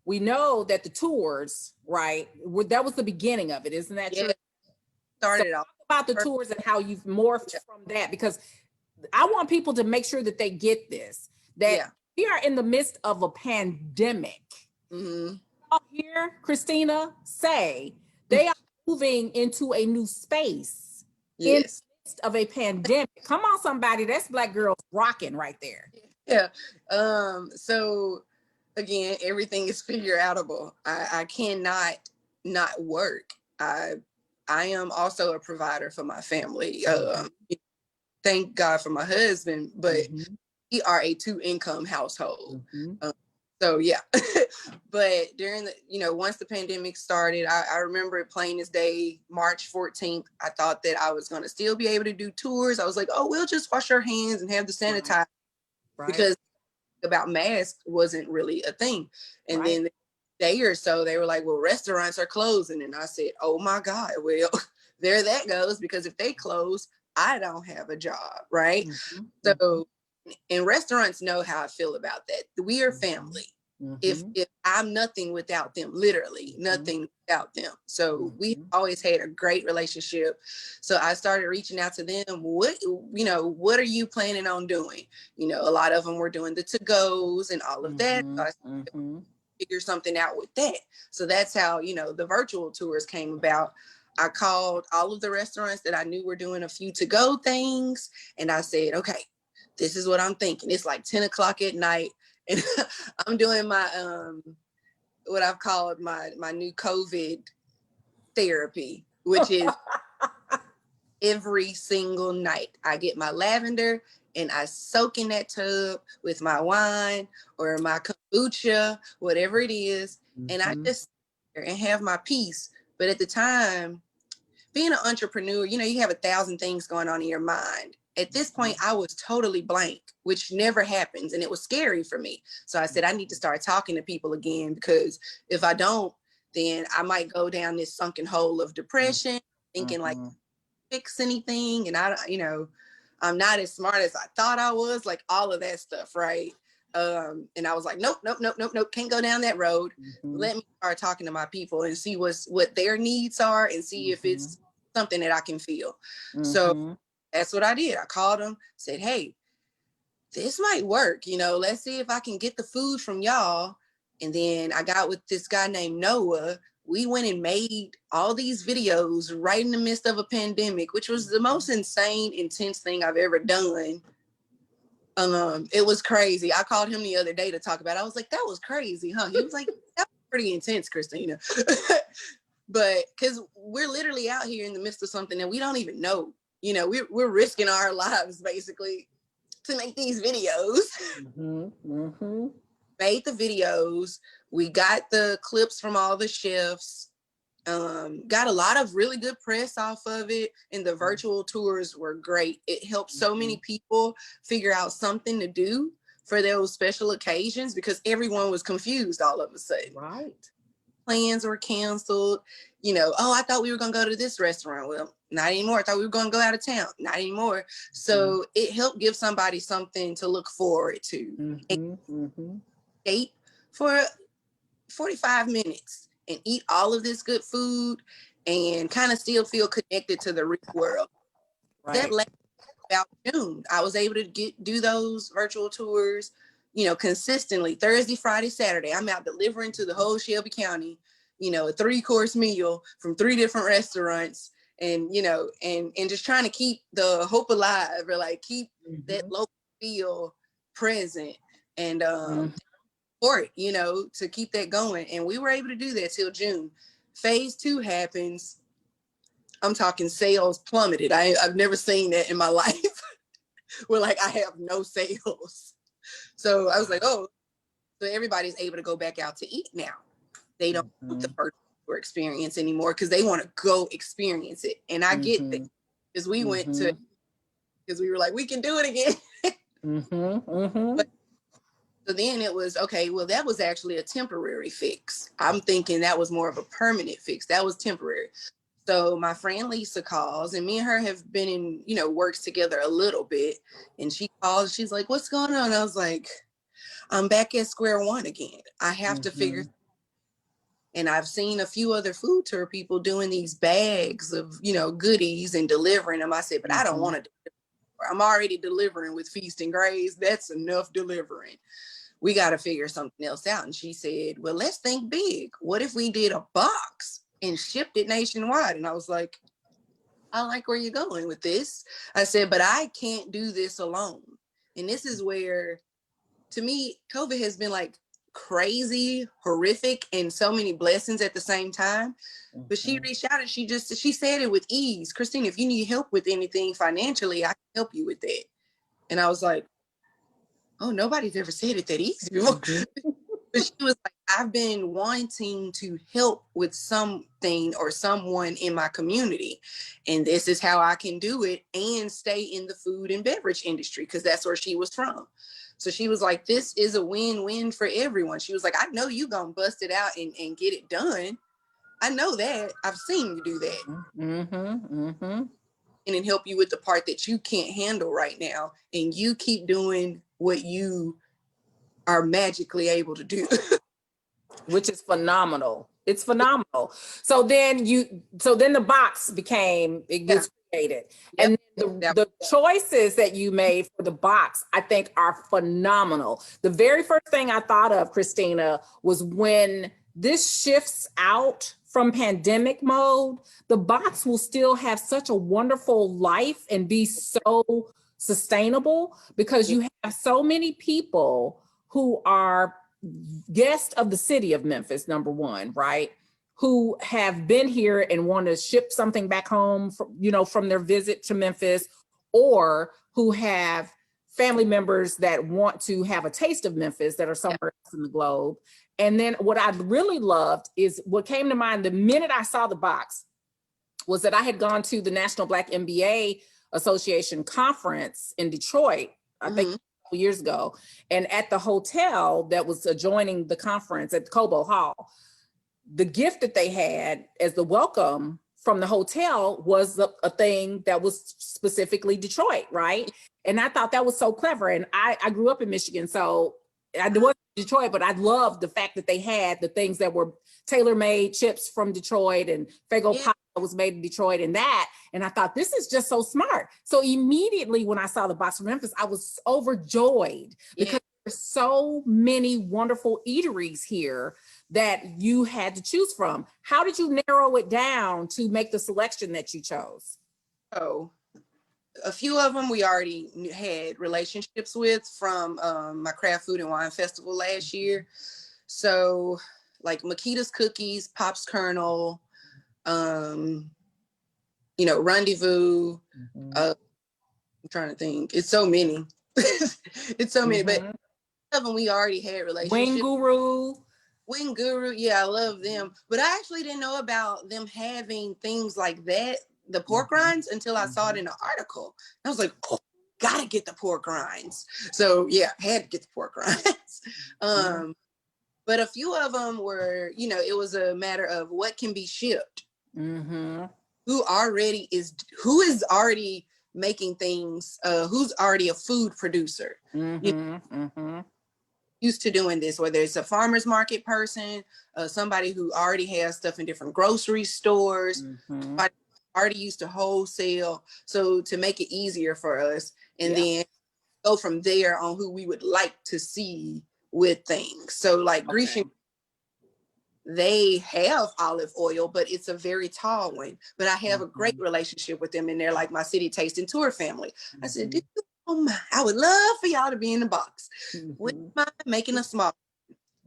we know that the tours, right, that was the beginning of it. Isn't that true? Started off about the tours and how you've morphed from that, because I want people to make sure that they get this, that we are in the midst of a pandemic. Y'all hear Cristina say they are moving into a new space in the midst of a pandemic. Come on, somebody, that's Black girls rocking right there. Yeah. So again, everything is figure outable. I cannot not work. I am also a provider for my family. Thank God for my husband, but we are a 2-income household. So yeah, but during once the pandemic started, I remember it plain as day, March 14th, I thought that I was going to still be able to do tours. I was like, oh, we'll just wash our hands and have the sanitizer, because about masks wasn't really a thing. And then the day or so, they were like, well, restaurants are closing. And I said, oh my God, well, there that goes, because if they close, I don't have a job, right? Mm-hmm. So, and restaurants know how I feel about that. We are family. Mm-hmm. If I'm nothing without them, literally nothing without them. So we always had a great relationship. So I started reaching out to them. What are you planning on doing? You know, a lot of them were doing the to-goes and all of that. So I figure something out with that. So that's how, the virtual tours came about. I called all of the restaurants that I knew were doing a few to-go things. And I said, okay, this is what I'm thinking. It's like 10 o'clock at night. And I'm doing my, what I've called my new COVID therapy, which is every single night. I get my lavender and I soak in that tub with my wine or my kombucha, whatever it is. And I just sit there and have my peace. But at the time, being an entrepreneur, you have 1,000 things going on in your mind. At this point, I was totally blank, which never happens. And it was scary for me. So I said, I need to start talking to people again, because if I don't, then I might go down this sunken hole of depression, thinking like fix anything. And I'm not as smart as I thought I was, like all of that stuff. Right. And I was like, nope. Can't go down that road. Let me start talking to my people and see what their needs are and see if it's something that I can feel. So that's what I did. I called them, said, hey, this might work. Let's see if I can get the food from y'all. And then I got with this guy named Noah. We went and made all these videos right in the midst of a pandemic, which was the most insane, intense thing I've ever done. It was crazy. I called him the other day to talk about it. I was like, that was crazy, huh? He was like, that was pretty intense, Cristina. But because we're literally out here in the midst of something that we don't even know. We're risking our lives basically to make these videos. Made the videos. We got the clips from all the chefs. Got a lot of really good press off of it, and the virtual tours were great. It helped so many people figure out something to do for those special occasions, because everyone was confused all of a sudden. Right. Plans were canceled. I thought we were going to go to this restaurant. Well, not anymore. I thought we were going to go out of town. Not anymore. So it helped give somebody something to look forward to. Date for 45 minutes and eat all of this good food and kind of still feel connected to the real world. Right. That lasted about June. I was able to do those virtual tours, consistently Thursday, Friday, Saturday. I'm out delivering to the whole Shelby County, a 3-course meal from 3 different restaurants, and and just trying to keep the hope alive, or like keep that local feel present and support, to keep that going. And we were able to do that till June. Phase 2 happens. I'm talking sales plummeted. I've never seen that in my life. Where like I have no sales. So I was like, oh, so everybody's able to go back out to eat now. They don't want the virtual experience anymore because they want to go experience it. And I get that, because we went to, because we were like, we can do it again. But, so then it was, okay, well, that was actually a temporary fix. I'm thinking that was more of a permanent fix. That was temporary. So my friend Lisa calls, and me and her have been in, works together a little bit. And she calls, she's like, what's going on? I was like, I'm back at square one again. I have to figure. And I've seen a few other food tour people doing these bags of, goodies and delivering them. I said, but I don't want to deliver. I'm already delivering with Feast and Graze. That's enough delivering. We got to figure something else out. And she said, well, let's think big. What if we did a box and shipped it nationwide? And I was like, I like where you're going with this. I said, but I can't do this alone. And this is where, to me, COVID has been like crazy, horrific, and so many blessings at the same time. But she reached out and she said it with ease. Cristina, if you need help with anything financially, I can help you with that. And I was like, oh, nobody's ever said it that easy before. But she was like, I've been wanting to help with something or someone in my community. And this is how I can do it and stay in the food and beverage industry, because that's where she was from. So she was like, this is a win-win for everyone. She was like, I know you gonna bust it out and get it done. I know that. I've seen you do that. in and help you with the part that you can't handle right now. And you keep doing what you are magically able to do. Which is phenomenal. It's phenomenal. So then the box was created. Yep. And the choices that you made for the box, I think are phenomenal. The very first thing I thought of, Cristina, was when this shifts out from pandemic mode, the box will still have such a wonderful life and be so sustainable, because you have so many people who are guests of the city of Memphis, number one, right? Who have been here and want to ship something back home from their visit to Memphis, or who have family members that want to have a taste of Memphis that are somewhere else in the globe. And then what I really loved is what came to mind the minute I saw the box was that I had gone to the National Black MBA Association conference in Detroit, I think years ago, and at the hotel that was adjoining the conference at Cobo Hall, the gift that they had as the welcome from the hotel was a thing that was specifically Detroit, right? And I thought that was so clever. And I grew up in Michigan, so I wasn't Detroit, but I loved the fact that they had the things that were tailor-made chips from Detroit, and Fago pie was made in Detroit, and that. And I thought, this is just so smart. So immediately when I saw the box from Memphis, I was overjoyed because there's so many wonderful eateries here that you had to choose from. How did you narrow it down to make the selection that you chose? Oh, a few of them we already had relationships with from my craft food and wine festival last year. So like Makita's Cookies, Pop's Kernel, Rendezvous. I'm trying to think. It's so many. It's so many, but of them we already had relationships. Wing Guru, yeah, I love them. But I actually didn't know about them having things like that, the pork rinds, until I saw it in an article. I was like, oh, gotta get the pork rinds. So yeah, had to get the pork rinds. But a few of them were, it was a matter of what can be shipped. Who is already making things, who's already a food producer. Used to doing this, whether it's a farmer's market person, somebody who already has stuff in different grocery stores, already used to wholesale. So to make it easier for us, and then go from there on who we would like to see with things. So like Grecian, they have olive oil, but it's a very tall one. But I have a great relationship with them, and they're like my city taste and tour family. I said, I would love for y'all to be in the box. Would you mind making a small?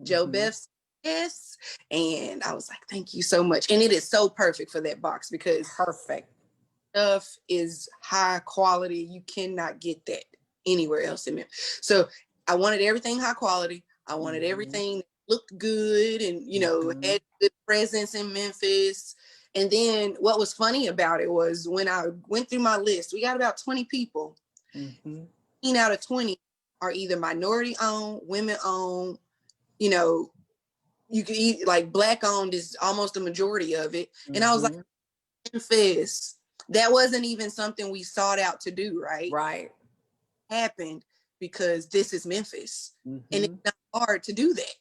Joe Beth, yes. And I was like, thank you so much. And it is so perfect for that box because stuff is high quality. You cannot get that anywhere else in Memphis. So I wanted everything high quality. I wanted everything that looked good and, had good presence in Memphis. And then what was funny about it was when I went through my list, we got about 20 people. 15 out of 20 are either minority owned, women owned, you could eat like black owned is almost the majority of it. And I was like, Memphis, that wasn't even something we sought out to do, right? Right. Happened because this is Memphis. And it's not hard to do that.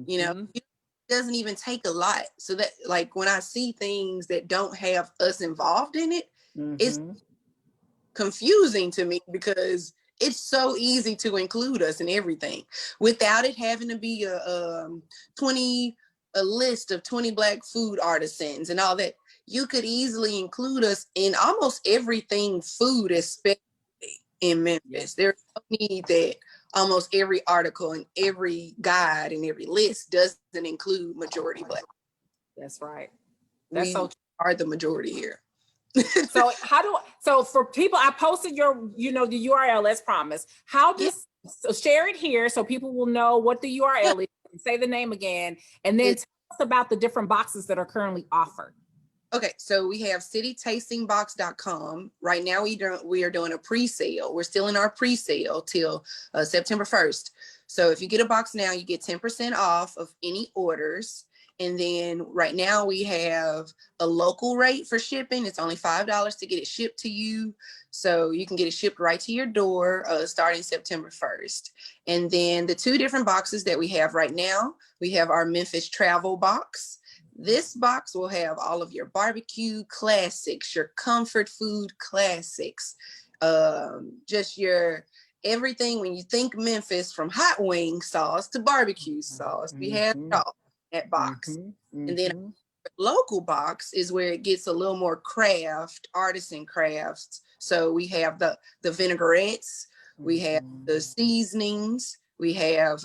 It doesn't even take a lot. So that like when I see things that don't have us involved in it, it's confusing to me because it's so easy to include us in everything without it having to be a list of 20 Black food artisans and all that. You could easily include us in almost everything food, especially in Memphis. There's no need that almost every article and every guide and every list doesn't include majority Black. That's right. We are the majority here. So for people, I posted the URL as promised. So share it here so people will know what the URL is, say the name again, and then tell us about the different boxes that are currently offered. Okay, so we have citytastingbox.com. Right now we are doing a pre-sale. We're still in our pre-sale till September 1st. So if you get a box now, you get 10% off of any orders. And then right now we have a local rate for shipping. It's only $5 to get it shipped to you. So you can get it shipped right to your door starting September 1st. And then the 2 different boxes that we have right now, we have our Memphis travel box. This box will have all of your barbecue classics, your comfort food classics, just your everything when you think Memphis, from hot wing sauce to barbecue sauce. We have it all in that box. And then local box is where it gets a little more craft, artisan crafts. So we have the vinaigrettes, we have the seasonings, we have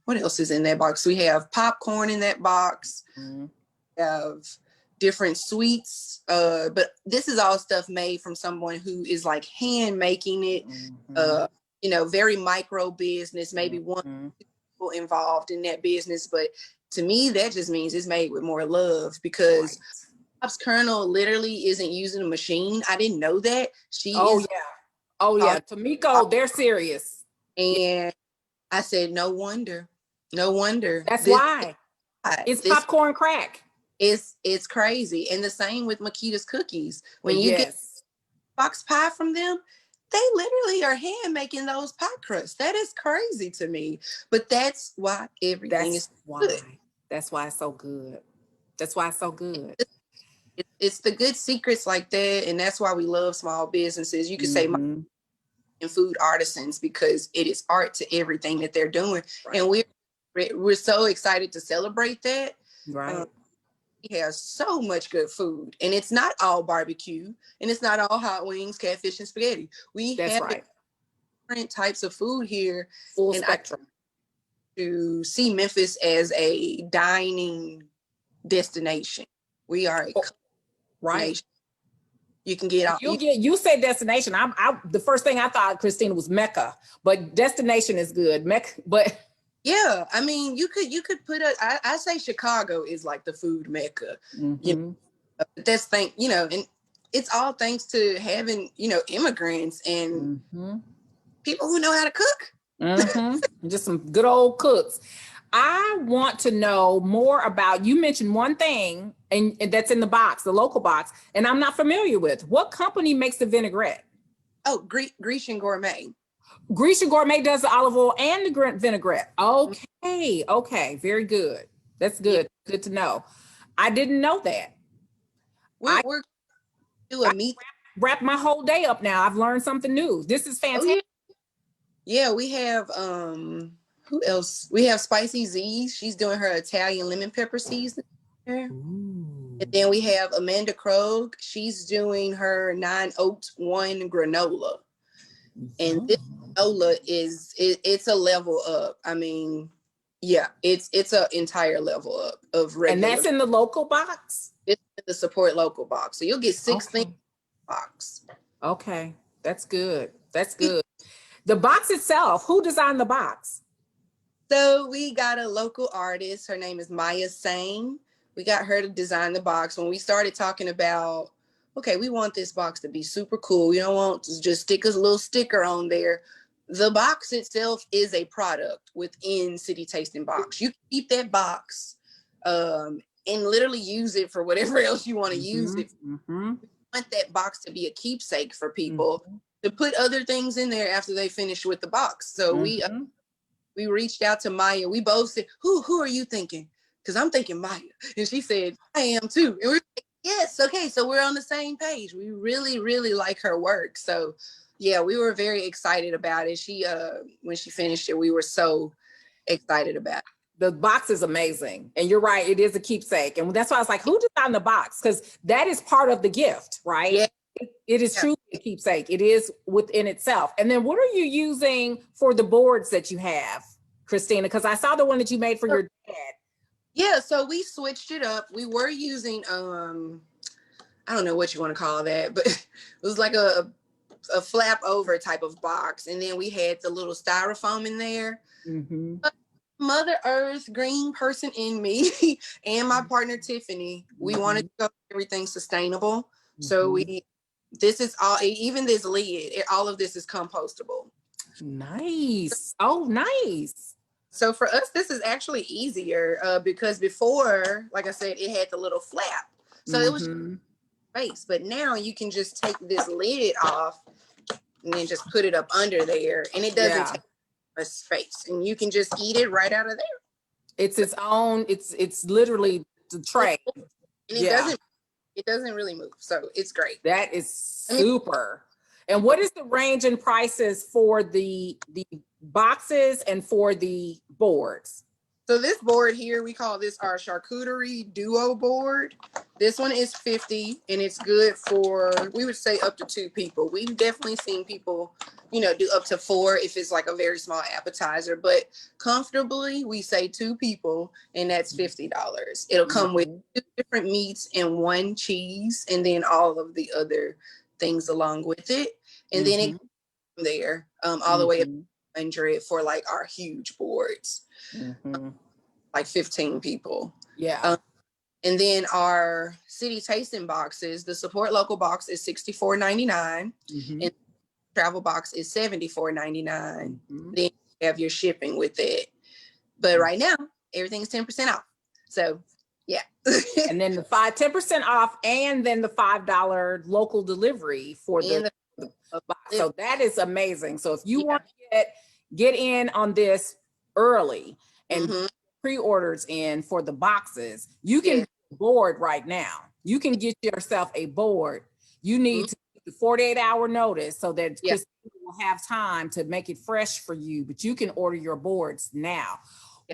what else is in that box? We have popcorn in that box. We have different sweets, but this is all stuff made from someone who is like hand making it, you know, very micro business, maybe one people involved in that business. But to me, that just means it's made with more love, because Pop's Colonel literally isn't using a machine. I didn't know that. Tomiko, they're serious. And I said, no wonder. That's why. It's popcorn crack. It's crazy. And the same with Makita's cookies. When you get box pie from them, they literally are hand making those pie crusts. That is crazy to me. But that's why everything is good. That's why it's so good. That's why it's so good. It's the good secrets like that. And that's why we love small businesses. You could say and food artisans, because it is art to everything that they're doing. And we're so excited to celebrate that. We have so much good food, and it's not all barbecue, and it's not all hot wings, catfish, and spaghetti. We have different types of food here. Full spectrum. To see Memphis as a dining destination. We are a You can get out. You say destination. The first thing I thought, Cristina, was Mecca, but destination is good. Mecca, but yeah, I mean, you could put I say Chicago is like the food Mecca. You know, that's and it's all thanks to having, immigrants and people who know how to cook. Just some good old cooks. I want to know more about, you mentioned one thing and that's in the box, the local box, and I'm not familiar with. What company makes the vinaigrette? Oh, Grecian Gourmet. Grecian Gourmet does the olive oil and the vinaigrette. Okay, very good. That's good. Yeah. Good to know. I didn't know that. We're do a meat. Wrap my whole day up now. I've learned something new. This is fantastic. Yeah, we have who else? We have Spicy Z. She's doing her Italian lemon pepper season. And then we have Amanda Krog. She's doing her 9 oat 1 granola. And this granola it's a level up. I mean, yeah, it's an entire level up of regular. And that's in the local box? It's in the support local box. So you'll get 6 things in the box. Okay. That's good. That's good. The box itself, who designed the box? So we got a local artist. Her name is Maya Sane. We got her to design the box. When we started talking about, okay, we want this box to be super cool. We don't want to just stick a little sticker on there. The box itself is a product within City Tasting Box. You can keep that box and literally use it for whatever else you want to use it. We want that box to be a keepsake for people to put other things in there after they finish with the box. So we reached out to Maya. We both said, who are you thinking? Because I'm thinking Maya. And she said, I am too. And we're like, yes, okay. So we're on the same page. We really, really like her work. So yeah, we were very excited about it. She when she finished it, we were so excited about it. The box is amazing. And you're right, it is a keepsake. And that's why I was like, who designed the box? Because that is part of the gift, right? Yeah. It is truly a keepsake. It is within itself. And then what are you using for the boards that you have, Cristina? Because I saw the one that you made for your dad. Yeah, so we switched it up. We were using, I don't know what you want to call that, but it was like a flap over type of box. And then we had the little styrofoam in there. Mother Earth, green person in me, and my partner Tiffany, we wanted to go everything sustainable. So this is all, even this lid, all of this is compostable. Nice. Oh, nice. So for us, this is actually easier because before, like I said, it had the little flap. So it was space, but now you can just take this lid off and then just put it up under there, and it doesn't take a space, and you can just eat it right out of there. It's its own, it's literally the tray. And it doesn't really move. So it's great. That is super. And what is the range in prices for the boxes and for the boards? So this board here, we call this our charcuterie duo board. This one is 50, and it's good for, we would say, up to 2 people. We've definitely seen people, you know, do up to 4 if it's like a very small appetizer, but comfortably we say 2 people, and that's $50. It'll come with 2 different meats and 1 cheese, and then all of the other things along with it. And then it comes there all the way up to 100 for like our huge boards. Like 15 people. Yeah. And then our city tasting boxes, the support local box is $64.99, and travel box is $74.99. Then you have your shipping with it. But right now, everything's 10% off. So yeah. And then the 10% off, and then the $5 local delivery for the box. So that is amazing. So if you want to get in on this early and pre-orders in for the boxes, you can get a board right now. You can get yourself a board. You need to get the 48-hour notice so that Cristina will have time to make it fresh for you, but you can order your boards now.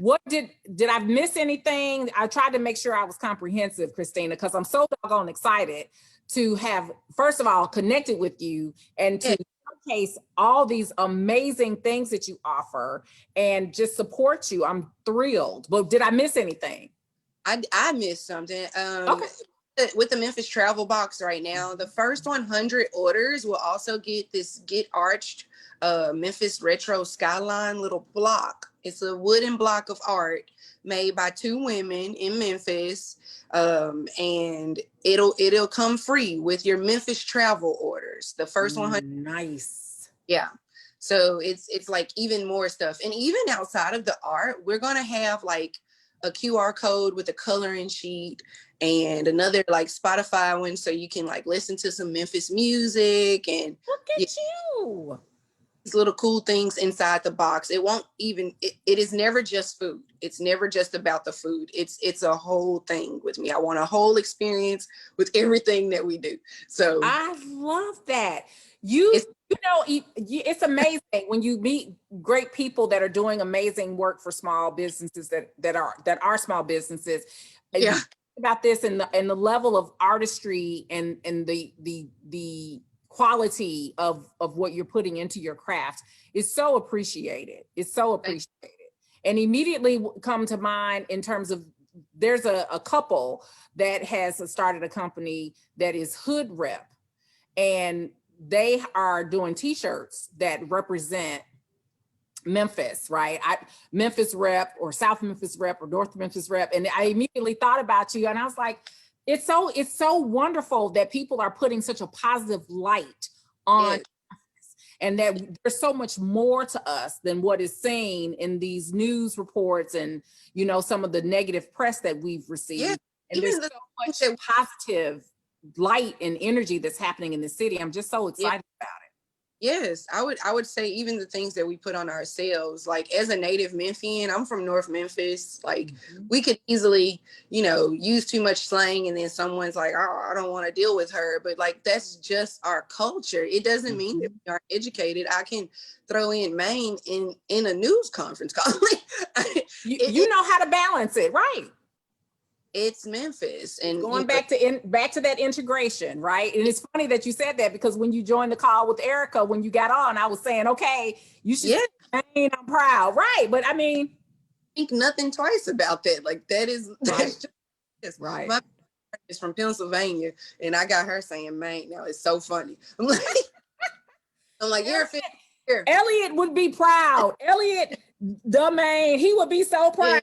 What did I miss anything? I tried to make sure I was comprehensive, Cristina, because I'm so doggone excited to have, first of all, connected with you and to showcase all these amazing things that you offer and just support you. I'm thrilled. But did I miss anything? I missed something. With the Memphis travel box right now, the first 100 orders will also get this Get Arched Memphis retro skyline little block. It's a wooden block of art made by 2 women in Memphis, and it'll come free with your Memphis travel orders. The first 100. Nice. Yeah. So it's like even more stuff, and even outside of the art, we're gonna have like a QR code with a coloring sheet and another like Spotify one, so you can like listen to some Memphis music and look at you. These little cool things inside the box. It won't even, it is never just food. It's never just about the food. It's a whole thing with me. I want a whole experience with everything that we do. So I love that. You know, it's amazing when you meet great people that are doing amazing work for small businesses that are small businesses. Yeah. About this and the level of artistry and the quality of what you're putting into your craft is so appreciated. It's so appreciated. And immediately come to mind in terms of, there's a couple that has started a company that is Hood Rep, and they are doing t-shirts that represent Memphis, right? Memphis Rep or South Memphis Rep or North Memphis Rep. And I immediately thought about you, and I was like, it's so wonderful that people are putting such a positive light on Memphis, and that there's so much more to us than what is seen in these news reports and, you know, some of the negative press that we've received. Yeah, and there's so much positive light and energy that's happening in the city. I'm just so excited about it. Yes, I would say even the things that we put on ourselves, like as a native Memphian, I'm from North Memphis, like we could easily, you know, use too much slang and then someone's like, oh, I don't want to deal with her. But like, that's just our culture. It doesn't mean that we aren't educated. I can throw in Maine in a news conference call. you know how to balance it, right? It's Memphis, and going back to that integration, right? And it's funny that you said that, because when you joined the call with Erika, when you got on, I was saying, okay, you should say, I'm proud, right? But I mean, think nothing twice about that. Like that's just right. My is from Pennsylvania, and I got her saying Maine. Now it's so funny. I'm like, you're a fit. Elliot would be proud. Elliot, the Maine, he would be so proud.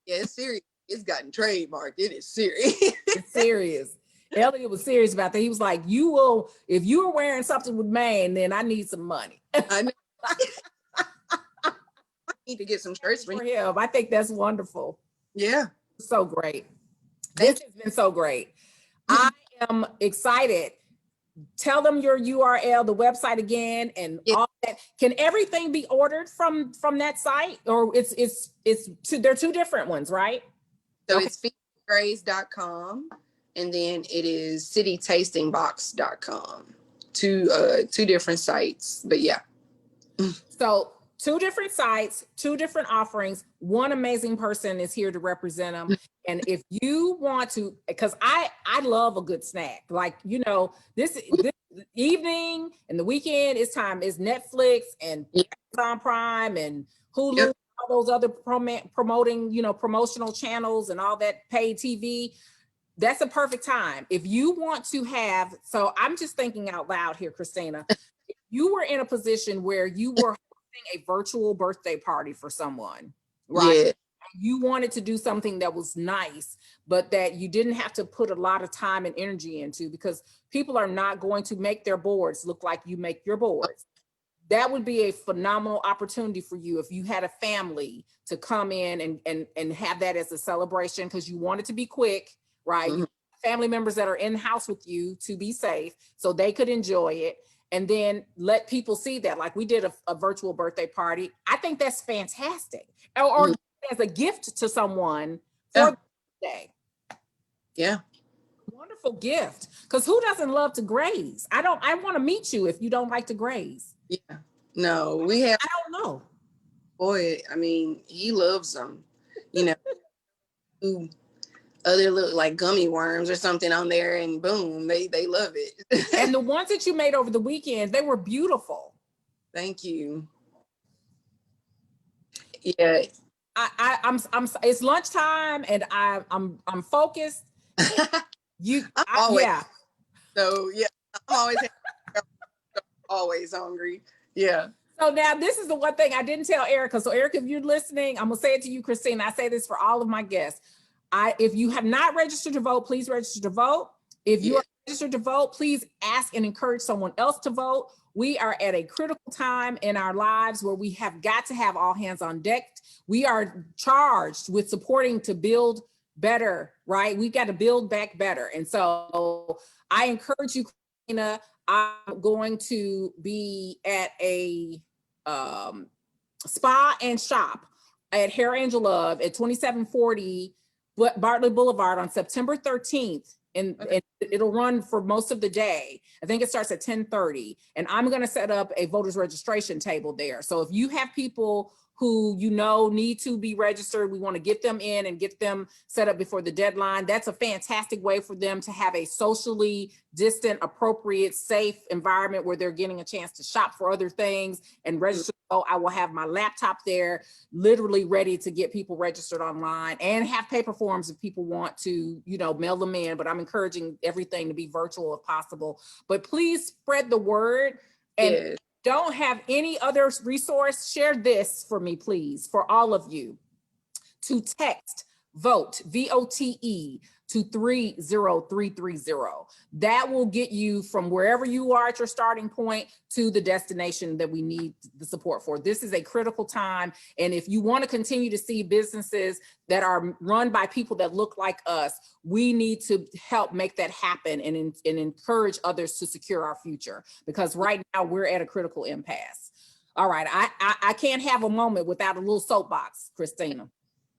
Yeah, it's serious. It's gotten trademarked. It is serious. It's serious. Elliot was serious about that. He was like, you will, if you are wearing something with mane, then I need some money. I know. I need to get some shirts For him. I think that's wonderful. Yeah. So great. Thank This has been so great. I am excited. Tell them your URL, the website again, and all that. Can everything be ordered from that site, or they're two different ones, right? So Okay. it's feedgrace.com and then it is citytastingbox.com. Two different sites, but yeah. So two different sites, two different offerings. One amazing person is here to represent them. And if you want to, because I love a good snack. Like, you know, this evening and the weekend is Netflix and Amazon Prime and Hulu, all those other promoting, you know, promotional channels and all that paid TV. That's a perfect time. If you want to have, so I'm just thinking out loud here, Cristina, if you were in a position where you were hosting a virtual birthday party for someone, right? Yeah. You wanted to do something that was nice, but that you didn't have to put a lot of time and energy into, because people are not going to make their boards look like you make your boards. That would be a phenomenal opportunity for you if you had a family to come in and have that as a celebration, because you want it to be quick, right? Mm-hmm. Family members that are in the house with you to be safe so they could enjoy it, and then let people see that. Like we did a virtual birthday party. I think that's fantastic. Or as a gift to someone for the day. Yeah. Wonderful gift. Because who doesn't love to graze? I want to meet you if you don't like to graze. Yeah. No, we have. I don't know. Boy, I mean, he loves them. You know, other little like gummy worms or something on there, and boom, they love it. And the ones that you made over the weekend, they were beautiful. Thank you. Yeah. I'm it's lunchtime and I'm focused. Yeah. So yeah, I'm always hungry. Yeah. So now this is the one thing I didn't tell Erika. So Erika, if you're listening, I'm gonna say it to you, Cristina. I say this for all of my guests. If you have not registered to vote, please register to vote. If you are registered to vote, please ask and encourage someone else to vote. We are at a critical time in our lives where we have got to have all hands on deck. We are charged with supporting to build better, right? We've got to build back better. And so I encourage you, Cristina. I'm going to be at a spa and shop at Hair Angel Love at 2740 Bartlett Boulevard on September 13th. And it'll run for most of the day. I think it starts at 10:30. And I'm going to set up a voters registration table there. So if you have people who you know need to be registered, we want to get them in and get them set up before the deadline. That's a fantastic way for them to have a socially distant, appropriate, safe environment where they're getting a chance to shop for other things and register. So I will have my laptop there literally ready to get people registered online, and have paper forms if people want to, you know, mail them in. But I'm encouraging everything to be virtual if possible. But please spread the word, and don't have any other resource. Share this for me, please, for all of you, to text VOTE, VOTE, to 30330. That will get you from wherever you are at your starting point to the destination that we need the support for. This is a critical time. And if you want to continue to see businesses that are run by people that look like us, we need to help make that happen and encourage others to secure our future, because right now we're at a critical impasse. All right, I can't have a moment without a little soapbox, Cristina.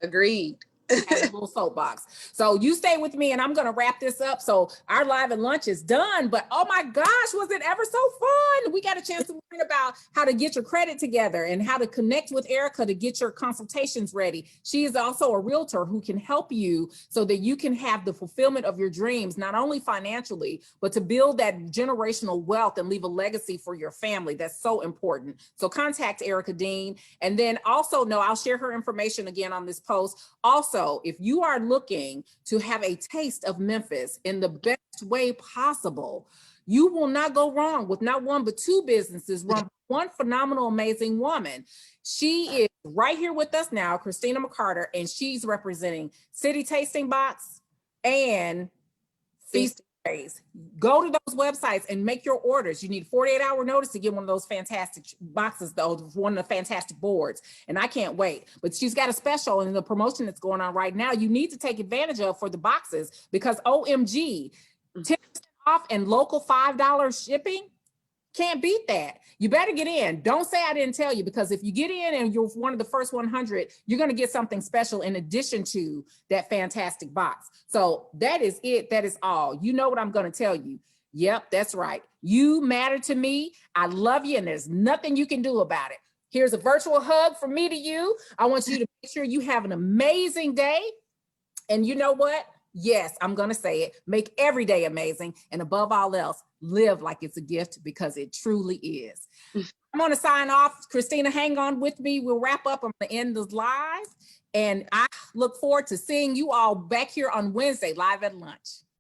Agreed. Have a little soapbox. So you stay with me and I'm going to wrap this up. So our live and lunch is done, but oh my gosh, was it ever so fun? We got a chance to learn about how to get your credit together and how to connect with Erika to get your consultations ready. She is also a realtor who can help you so that you can have the fulfillment of your dreams, not only financially, but to build that generational wealth and leave a legacy for your family. That's so important. So contact Erika Dean. And then also, no, I'll share her information again on this post. Also, if you are looking to have a taste of Memphis in the best way possible, you will not go wrong with not one, but two businesses run by one phenomenal, amazing woman. She is right here with us now, Cristina McCarter, and she's representing City Tasting Box and Feast Go to those websites and make your orders. You need 48-hour notice to get one of those fantastic boxes, though, one of the fantastic boards. And I can't wait. But she's got a special and the promotion that's going on right now. You need to take advantage of for the boxes because OMG, 10% off and local $5 shipping. Can't beat that. You better get in. Don't say I didn't tell you, because if you get in and you're one of the first 100, you're going to get something special in addition to that fantastic box. So that is it. That is all. You know what I'm going to tell you. Yep, that's right. You matter to me. I love you, and there's nothing you can do about it. Here's a virtual hug from me to you. I want you to make sure you have an amazing day. And you know what? Yes, I'm going to say it. Make every day amazing. And above all else, live like it's a gift, because it truly is. I'm going to sign off. Cristina, hang on with me. We'll wrap up. I'm going to end this live. And I look forward to seeing you all back here on Wednesday, live at lunch.